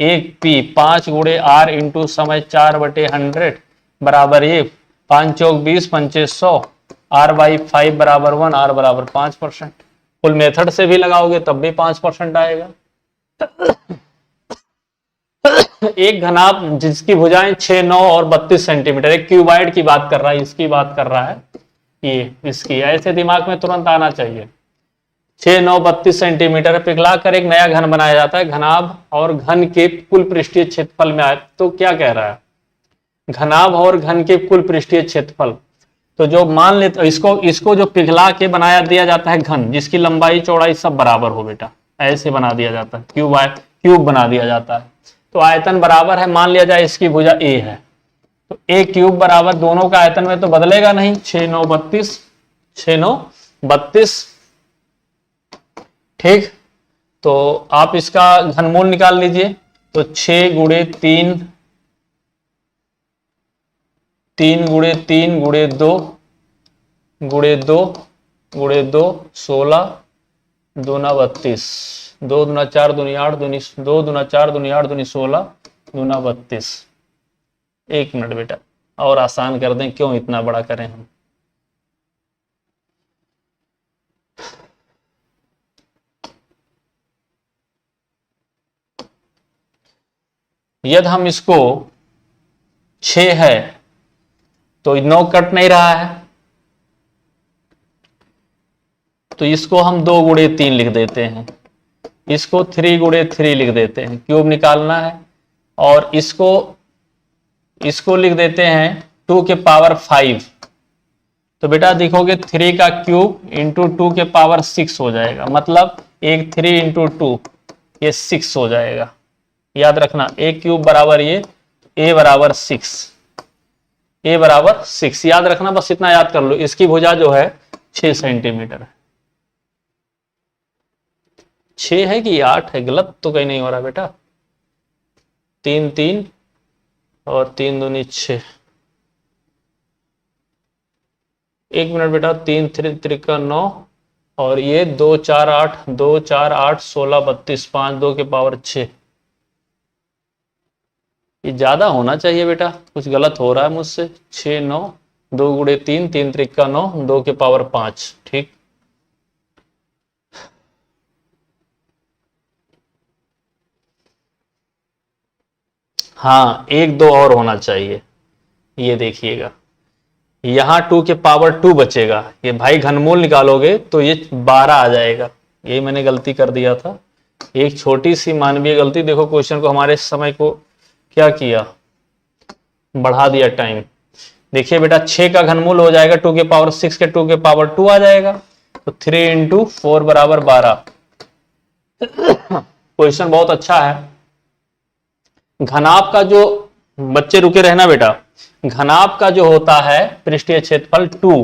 1p 5 गुणे आर इंटू समय 4/100 बराबर ये 5 चौक 20 पंचे 100, r/5 बराबर 1, r बराबर 5%। फुल मेथड से भी लगाओगे तब भी 5% आएगा। एक घनाभ जिसकी भुजाएं 6, 9 और 32 सेंटीमीटर, एक क्यूबाइड की बात कर रहा है, इसकी बात कर रहा है, ये इसकी ऐसे दिमाग में तुरंत आना चाहिए। 6, 9, 32 सेंटीमीटर पिघला कर एक नया घन बनाया जाता है, घनाभ और घन के कुल पृष्ठीय क्षेत्रफल में आए। तो क्या कह रहा है, घनाभ और घन के कुल पृष्ठीय क्षेत्रफल। तो जो मान लेते इसको जो पिघला के बनाया दिया जाता है घन, जिसकी लंबाई चौड़ाई सब बराबर हो बेटा, ऐसे बना दिया जाता है, क्यूब बना दिया जाता है। तो आयतन बराबर है, मान लिया जाए इसकी भुजा ए है, तो ए क्यूब बराबर, दोनों का आयतन में तो बदलेगा नहीं, 6, 9, 32, 6, 9, 32, ठीक। तो आप इसका घनमूल निकाल लीजिए, तो 6 गुणे 3, 3 गुणे 3 गुणे 2 गुणे 2 गुणे 2 16, 2 ना 32, 2 दूना 4 दूनी 8 दूनी 2 दूना 4 दूनी 8 दूनी 16, 2 ना 32। 1 मिनट बेटा, और आसान कर दें, क्यों इतना बड़ा करें हम। यदि हम इसको 6 है तो 9 कट नहीं रहा है, तो इसको हम 2 गुणे 3 लिख देते हैं, इसको 3 गुणे 3 लिख देते हैं, क्यूब निकालना है। और इसको लिख देते हैं 2 के पावर 5। तो बेटा देखोगे 3 का क्यूब इंटू 2 के पावर 6 हो जाएगा, मतलब एक 3 इंटू 2 ये 6 हो जाएगा। याद रखना ए क्यूब बराबर ये, ए बराबर 6, ए बराबर 6, याद रखना, बस इतना याद कर लो। इसकी भुजा जो है 6 सेंटीमीटर है। 6 है कि 8 है, गलत तो कहीं नहीं हो रहा बेटा। 3 3 और 3 दूनी 6, 1 मिनट बेटा, 3 3 त्रिका 9 और ये 2 4 8, 2 4 8 16 32, 5 2 के पावर 6। ये ज्यादा होना चाहिए बेटा, कुछ गलत हो रहा है मुझसे। 6 9, 2 गुणे 3, 3 त्रिका 9, 2 के पावर 5, ठीक। हाँ 1 2 और होना चाहिए। ये देखिएगा यहाँ 2 के पावर 2 बचेगा, ये भाई घनमूल निकालोगे तो ये 12 आ जाएगा। यही मैंने गलती कर दिया था, एक छोटी सी मानवीय गलती। देखो क्वेश्चन को हमारे समय को क्या किया, बढ़ा दिया टाइम। देखिए बेटा 6 का घनमूल हो जाएगा 2 के पावर 6 के 2 के पावर 2 आ जाएगा, तो 3 इंटू 4 बराबर 12। क्वेश्चन बहुत अच्छा है। घनाभ का जो, बच्चे रुके रहना बेटा, घनाभ का जो होता है पृष्ठीय क्षेत्रफल 2,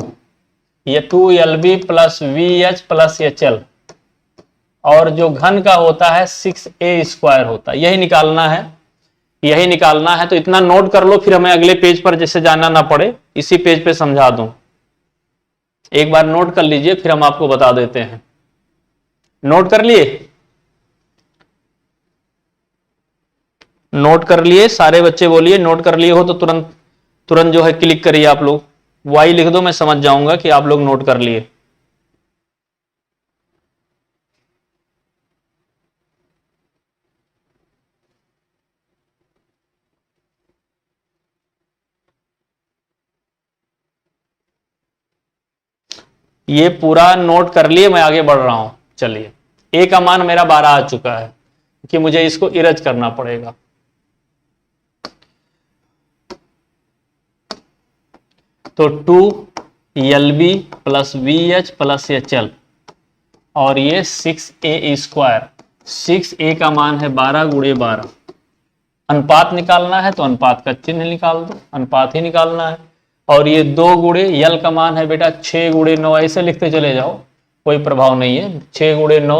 ये 2LB plus VH plus HL, और जो घन का होता है 6A² होता है। यही निकालना है, यही निकालना है। तो इतना नोट कर लो, फिर हमें अगले पेज पर जैसे जाना ना पड़े, इसी पेज पे समझा दूं। एक बार नोट कर लीजिए, फिर हम आपको बता देते हैं। नोट कर लिए? नोट कर लिए सारे बच्चे? बोलिए नोट कर लिए हो तो तुरंत तुरंत जो है क्लिक करिए। आप लोग वाई लिख दो, मैं समझ जाऊंगा कि आप लोग नोट कर लिए। ये पूरा नोट कर लिए, मैं आगे बढ़ रहा हूं। चलिए, ए का मान मेरा 12 आ चुका है कि मुझे इसको इरेज करना पड़ेगा। तो 2LB plus VH plus HL, और ये 6A²। 6A का मान है 12 गुणे 12। अनुपात निकालना है तो अनुपात का चिन्ह निकाल दो, अनुपात ही निकालना है। और ये 2 गुणे यल का मान है बेटा 6 गुणे 9, ऐसे लिखते चले जाओ, कोई प्रभाव नहीं है। 6 गुणे 9,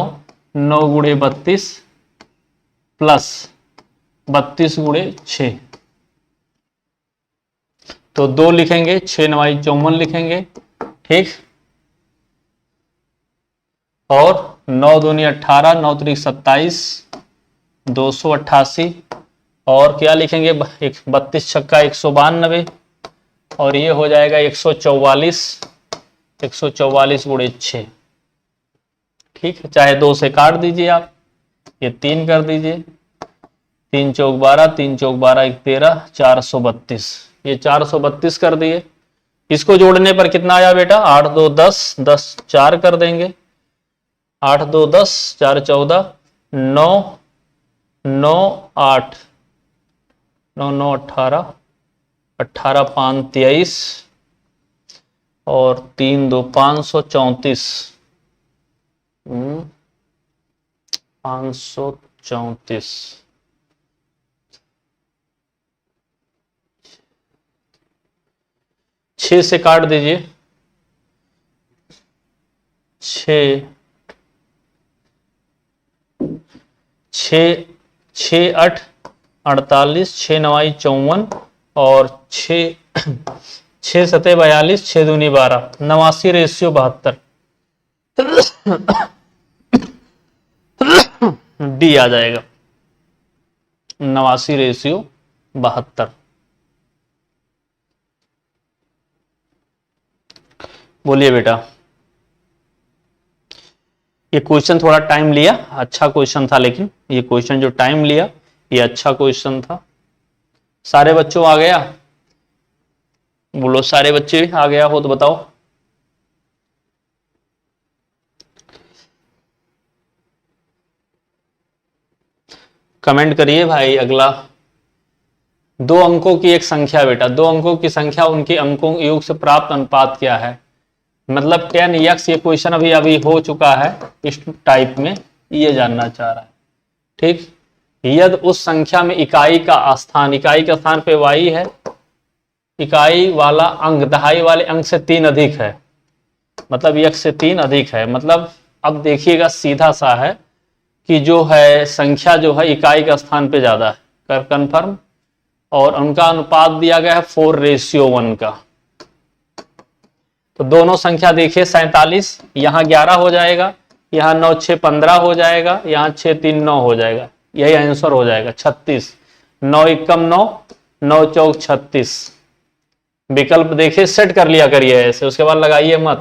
9 गुणे 32 प्लस 32 गुणे 6, तो 2 लिखेंगे, 6 9 54 लिखेंगे, ठीक। और 9 दूनी 18, 9 त्रिक 27, 288, और क्या लिखेंगे 32 छक्का 192, और ये हो जाएगा 144, 144 गुणे 6, ठीक है। चाहे 2 से काट दीजिए आप, ये 3 कर दीजिए, 3 चौक 12, 3 चौक 12 13, 432, ये 432 कर दिए। इसको जोड़ने पर कितना आया बेटा? 8 2 10, 10 4 कर देंगे, 8 2 10, 4 14, 9 9 8, 9 9 18, 18 5 23, और 3 2 534, 534, 6 से काट दीजिए, 6 6 6 8 48, 6 9 54, और 6 6 7 42, 6 दूनी 12, 89 रेशियो 72, डी आ जाएगा 89 रेशियो 72। बोलिए बेटा, ये क्वेश्चन थोड़ा टाइम लिया, अच्छा क्वेश्चन था, लेकिन ये क्वेश्चन जो टाइम लिया ये अच्छा क्वेश्चन था। सारे बच्चों आ गया? बोलो सारे बच्चे आ गया हो तो बताओ। कमेंट करिए भाई। अगला 2 अंकों की एक संख्या बेटा, 2 अंकों की संख्या उनके अंकों योग से प्राप्त अनुपात क्या है? मतलब 10x, ये क्वेश्चन अभी हो चुका है इस टाइप में, ये जानना चाह रहा है, ठीक। यदि उस संख्या में इकाई का स्थान पे y है, इकाई वाला अंक दहाई वाले अंक से 3 अधिक है, मतलब x से 3 अधिक है। मतलब अब देखिएगा सीधा सा है कि जो है संख्या जो है इकाई का स्थान पे ज्यादा है, कर कन्फर्म, और उनका अनुपात दिया गया है 4:1 का। तो दोनों संख्या देखिए 47, यहाँ 11 हो जाएगा, यहाँ 9 6 15 हो जाएगा, यहाँ 6 3 9 हो जाएगा, यही आंसर हो जाएगा 36। 9 एकम 9, 9 चौक 36। विकल्प देखिए, सेट कर लिया करिए ऐसे, उसके बाद लगाइए मत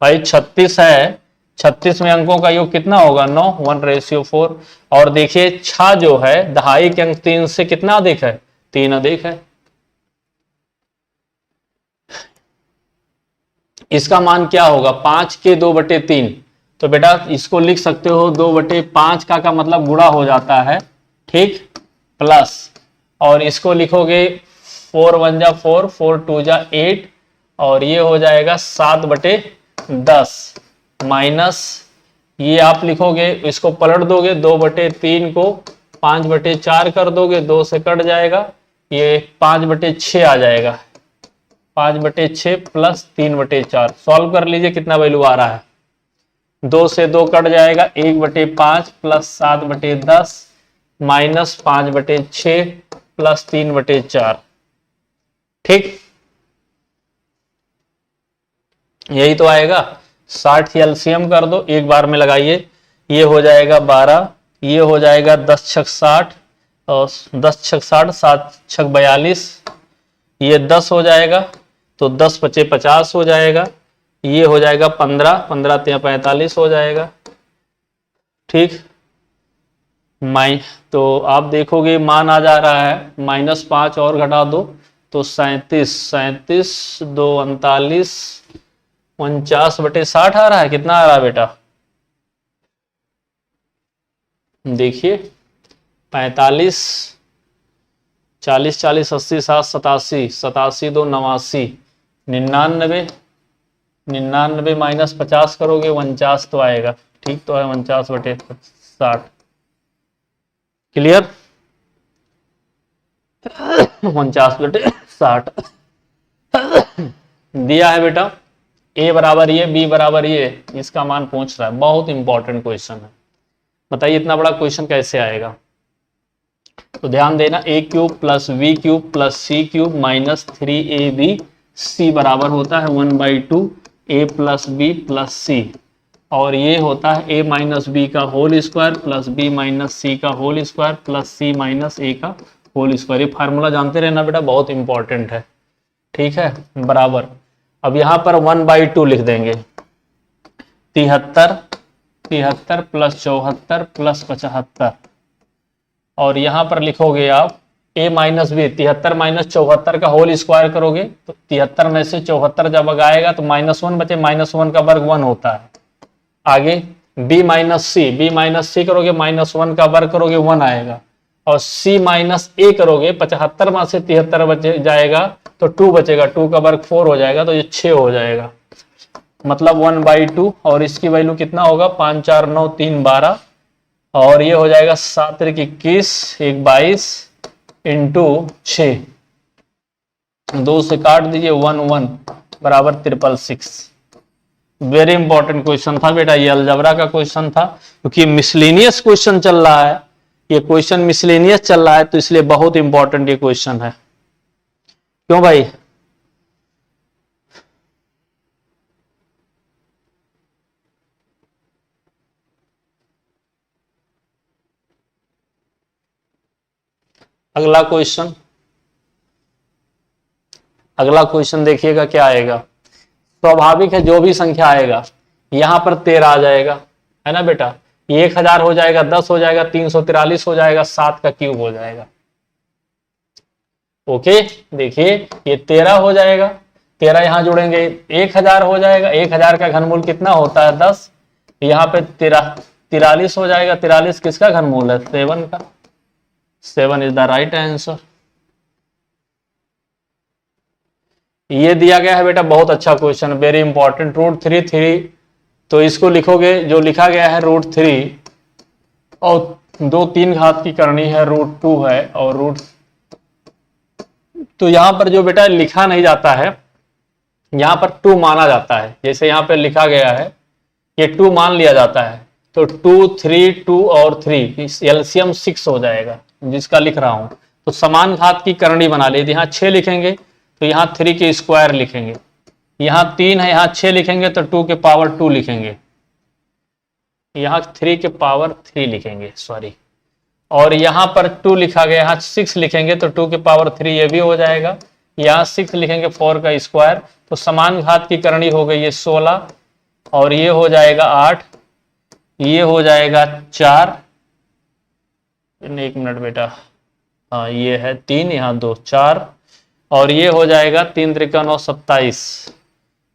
भाई। 36 है, 36 में अंकों का योग कितना होगा? 9, 1:4। और देखिए छा जो है दहाई के अंक 3 से कितना अधिक है? 3 अधिक है। इसका मान क्या होगा? 5 के 2/3। तो बेटा इसको लिख सकते हो 2/5 का मतलब गुणा हो जाता है, ठीक, प्लस, और इसको लिखोगे 4 1 जा 4, 4 2 जा 8 और ये हो जाएगा 7/10 माइनस ये आप लिखोगे, इसको पलट दोगे 2/3 को 5/4 कर दोगे, 2 से कट जाएगा, ये 5/6 आ जाएगा, 5/6 प्लस 3/4। सॉल्व कर लीजिए कितना वैल्यू आ रहा है, 2 से 2 कट जाएगा, 1/5 प्लस 7/10 माइनस 5/6 प्लस 3/4। ठीक, यही तो आएगा। 60 एलसीएम कर दो, एक बार में लगाइए, ये हो जाएगा 12, ये हो जाएगा 10 छक 60 और 10 छक 60, 7 छक 42, ये 10 हो जाएगा तो 10 पचे 50 हो जाएगा, ये हो जाएगा 15, 15 तिया 45 हो जाएगा। ठीक, तो आप देखोगे मान आ जा रहा है -5 और घटा दो तो 37, 37 2 39, 49/60 आ रहा है। कितना आ रहा है बेटा, देखिए 45, 40 40 80 60 87, 87 2 89, 99, 99 माइनस 50 करोगे 49 तो आएगा। ठीक तो है, 49/60। क्लियर, 49/60 दिया है बेटा। ए बराबर ये, बी बराबर ये, इसका मान पूछ रहा है, बहुत इंपॉर्टेंट क्वेश्चन है। बताइए इतना बड़ा क्वेश्चन कैसे आएगा। तो ध्यान देना, a³ plus v³ plus c³ minus 3ab c बराबर होता है 1/2 a plus b plus c, और ये होता है a माइनस बी का whole square plus b minus C का whole square plus c minus a का होल स्क्वायर। ये फार्मूला जानते रहना बेटा, बहुत इंपॉर्टेंट है। ठीक है, बराबर। अब यहाँ पर 1/2 लिख देंगे, 73 प्लस 74 प्लस 75, और यहाँ पर लिखोगे आप a माइनस बी, 73 माइनस 74 का होल स्क्वायर करोगे तो 73 में से 74 जब आएगा तो -1 बचे, -1 का वर्ग 1 होता है। आगे b माइनस सी करोगे, -1 का वर्ग करोगे 1 आएगा, और c माइनस a करोगे, 75 में से 73 बचे जाएगा तो 2 बचेगा, 2 का वर्ग 4 हो जाएगा, तो ये 6 हो जाएगा, मतलब 1/2। और इसकी वैल्यू कितना होगा, 5 4 9 3 12, और ये हो जाएगा 7 3 21 1 22 इंटू 6, 2 से काट दीजिए 1 1 बराबर 666। वेरी इंपॉर्टेंट क्वेश्चन था बेटा, ये अलजबरा का क्वेश्चन था, क्योंकि मिसलेनियस क्वेश्चन चल रहा है, ये क्वेश्चन मिसलेनियस चल रहा है, तो इसलिए बहुत इंपॉर्टेंट ये क्वेश्चन है। क्यों भाई, अगला क्वेश्चन, अगला क्वेश्चन देखिएगा क्या आएगा। स्वाभाविक है जो भी संख्या आएगा यहां पर 13 आ जाएगा, है ना बेटा, ये 1000 हो जाएगा, 10 हो जाएगा, 343 हो जाएगा, 7 का क्यूब हो जाएगा। ओके, देखिए ये 13 हो जाएगा, 13 यहां जोड़ेंगे 1000 हो जाएगा, 1000 का घनमूल कितना होता है 10, यहाँ पे 43 हो जाएगा, 43 किसका घनमूल है 7 का, 7 इज द राइट आंसर। ये दिया गया है बेटा, बहुत अच्छा क्वेश्चन, वेरी इंपॉर्टेंट। √3 तो इसको लिखोगे, जो लिखा गया है √3 और 2 3 घात की करनी है, √2 है और तो यहां पर जो बेटा लिखा नहीं जाता है, यहां पर 2 माना जाता है, जैसे यहां पर लिखा गया है ये 2 मान लिया जाता है, तो 2 3 2 और 3 एलसीएम 6 हो जाएगा, जिसका लिख रहा हूं। तो समान घात की करनी बना ली, यहाँ 6 लिखेंगे तो यहाँ 3 के स्क्वायर लिखेंगे, यहाँ 3 है, यहाँ 6 लिखेंगे तो 2 के पावर 2 लिखेंगे, यहाँ 3 के पावर 3 लिखेंगे, सॉरी, और यहाँ पर 2 लिखा गया, यहाँ 6 लिखेंगे तो 2 के पावर 3 ये भी हो जाएगा, यहाँ 6 लिखेंगे 4 का स्क्वायर, तो समान घात की करनी हो गई ये 16, और ये हो जाएगा 8, ये हो जाएगा 4, 1 मिनट बेटा, हाँ ये है 3, यहाँ 2 4, और ये हो जाएगा 3 3 9 27।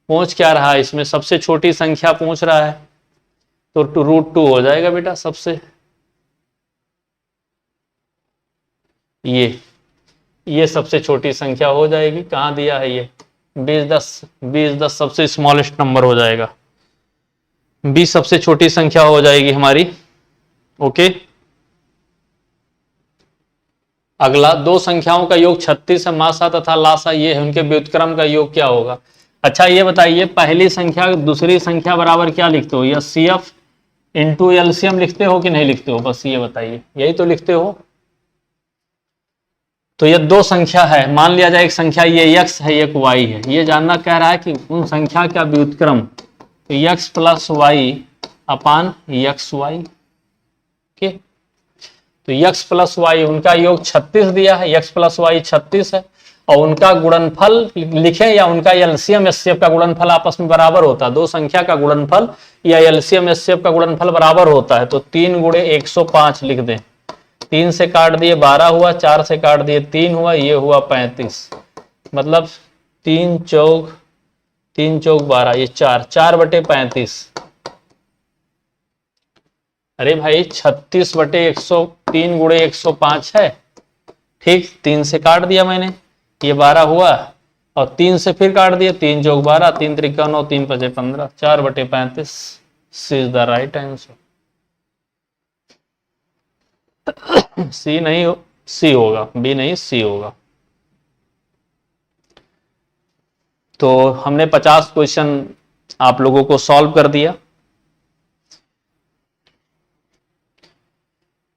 पूछ क्या रहा है इसमें, सबसे छोटी संख्या पूछ रहा है, तो √2 हो जाएगा बेटा सबसे, ये ये सबसे छोटी संख्या हो जाएगी। कहाँ दिया है ये 20 10 सबसे स्मॉलेस्ट नंबर हो जाएगा। 20 सबसे छोटी संख्या हो जाएगी हमारी। ओके, अगला दो संख्याओं का योग 36 है, मासा तथा लासा ये है, उनके व्युत्क्रम का योग क्या होगा। अच्छा ये बताइए, पहली संख्या दूसरी संख्या बराबर क्या लिखते हो, या CF इंटू एलसीएम लिखते हो कि नहीं लिखते हो, बस ये बताइए, यही तो लिखते हो। तो ये दो संख्या है, मान लिया जाए एक संख्या ये x है एक y है, ये जानना कह रहा है कि उन संख्या का व्युत्क्रम, तो x प्लस वाई अपान एक्स वाई। ओके, तो x प्लस वाई उनका योग 36 दिया है, x प्लस वाई 36 है, और उनका गुणनफल लिखें या उनका एलसीएम एचसीएफ का गुणनफल आपस में बराबर होता है। दो संख्या का गुणनफल या एलसीएम एचसीएफ का गुणनफल बराबर होता है, तो 3 गुणे 105 लिख दें। 3 से काट दिए 12 हुआ, 4 से काट दिए 3 हुआ, ये हुआ 35, मतलब 3 चौक 12, ये 4 बटे 35। अरे भाई 36 बटे 103 गुणे 105 है, ठीक, 3 से काट दिया मैंने, ये 12 हुआ, और 3 से फिर काट दिया, 3 चौक 12, 3 त्रिका 9, 3 पचे 15, 4 बटे 35। सी इज द राइट आंसर। सी नहीं हो, सी होगा, बी नहीं सी होगा। तो हमने 50 क्वेश्चन आप लोगों को सॉल्व कर दिया।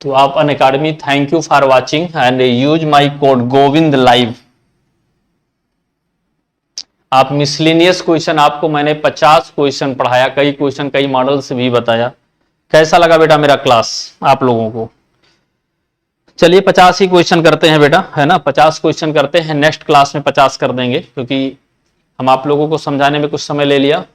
तो आप Unacademy, thank you for watching and use my code Govind live. आप मिसलिनियस क्वेश्चन, आपको मैंने 50 क्वेश्चन पढ़ाया, कई क्वेश्चन कई मॉडल से भी बताया। कैसा लगा बेटा मेरा क्लास आप लोगों को? चलिए 50 ही क्वेश्चन करते हैं बेटा, है ना, 50 क्वेश्चन करते हैं, नेक्स्ट क्लास में 50 कर देंगे, क्योंकि हम आप लोगों को समझाने में कुछ समय ले लिया।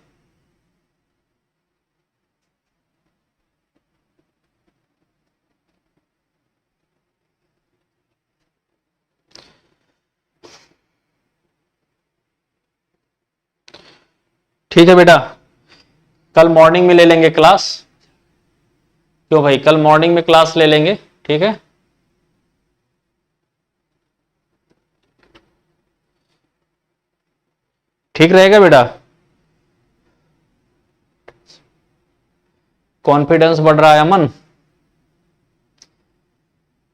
ठीक है बेटा, कल मॉर्निंग में ले लेंगे क्लास। क्यों भाई, कल मॉर्निंग में क्लास ले लेंगे, ठीक है। ठीक रहेगा बेटा, कॉन्फिडेंस बढ़ रहा है अमन।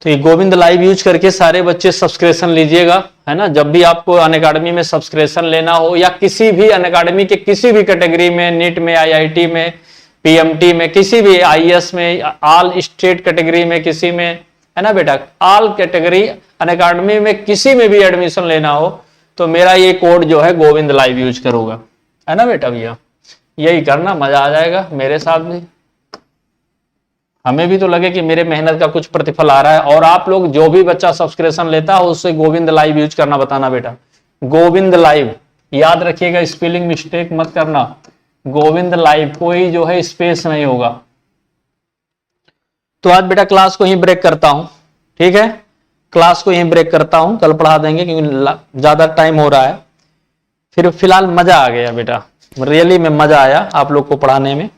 तो ये गोविंद लाइव यूज करके सारे बच्चे सब्सक्रिप्शन लीजिएगा, है ना। जब भी आपको अनअकैडमी में सब्सक्रिप्शन लेना हो, या किसी भी अनअकैडमी के किसी भी कैटेगरी में, नीट में, आईआईटी में, पीएमटी में, किसी भी आईएएस में, ऑल स्टेट कैटेगरी में, किसी में, है ना बेटा, ऑल कैटेगरी अनअकैडमी में किसी में भी एडमिशन लेना हो, तो मेरा ये कोड जो है गोविंद लाइव यूज करूंगा, है ना बेटा। भैया यही करना, मजा आ जाएगा मेरे साथ भी, हमें भी तो लगे कि मेरे मेहनत का कुछ प्रतिफल आ रहा है। और आप लोग जो भी बच्चा सब्सक्रिप्शन लेता है उससे गोविंद लाइव यूज करना बताना बेटा, गोविंद लाइव, याद रखिएगा, स्पेलिंग मिस्टेक मत करना, गोविंद लाइव, कोई जो है स्पेस नहीं होगा। तो आज बेटा क्लास को ही ब्रेक करता हूं, ठीक है, क्लास को ही ब्रेक करता हूं, कल पढ़ा देंगे क्योंकि ज्यादा टाइम हो रहा है। फिर फिलहाल मजा आ गया बेटा, रियली में मजा आया आप लोग को पढ़ाने में।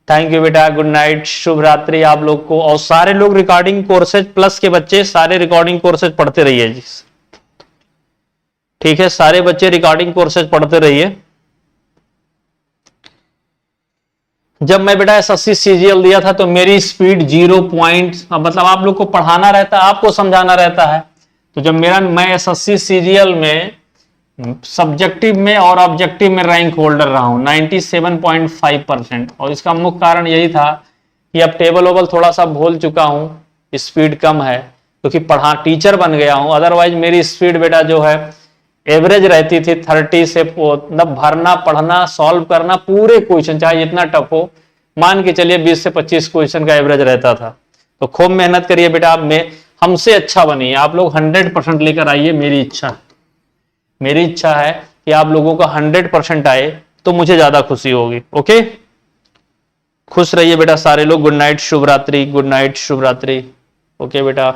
थैंक यू बेटा, गुड नाइट, शुभ रात्रि आप लोग को। और सारे लोग रिकॉर्डिंग कोर्सेज प्लस के बच्चे सारे रिकॉर्डिंग कोर्सेज पढ़ते रहिए जी, ठीक है, सारे बच्चे रिकॉर्डिंग कोर्सेज पढ़ते रहिए। जब मैं बेटा एसएससी सीजीएल दिया था तो मेरी स्पीड 0 पॉइंट, मतलब आप लोग को पढ़ाना रहता है, आपको समझाना रहता है। तो जब मैं एसएससी सीजीएल में सब्जेक्टिव में और ऑब्जेक्टिव में रैंक होल्डर रहा हूं 97.5%, और इसका मुख्य कारण यही था कि अब टेबल ओबल थोड़ा सा भूल चुका हूं, स्पीड कम है क्योंकि टीचर बन गया हूं। अदरवाइज मेरी स्पीड बेटा जो है एवरेज रहती थी 30 से, मतलब भरना, पढ़ना, सॉल्व करना पूरे क्वेश्चन, चाहे जितना टफ हो, मान के चलिए 20 से 25 क्वेश्चन का एवरेज रहता था। तो खूब मेहनत करिए बेटा, आप में हमसे अच्छा बनिए, आप लोग 100% लेकर आइए, मेरी इच्छा है कि आप लोगों का 100% आए तो मुझे ज्यादा खुशी होगी। ओके, खुश रहिए बेटा सारे लोग, गुड नाइट, शुभ रात्रि, गुड नाइट, शुभ रात्रि। ओके बेटा,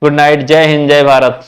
गुड नाइट, जय हिंद, जय भारत।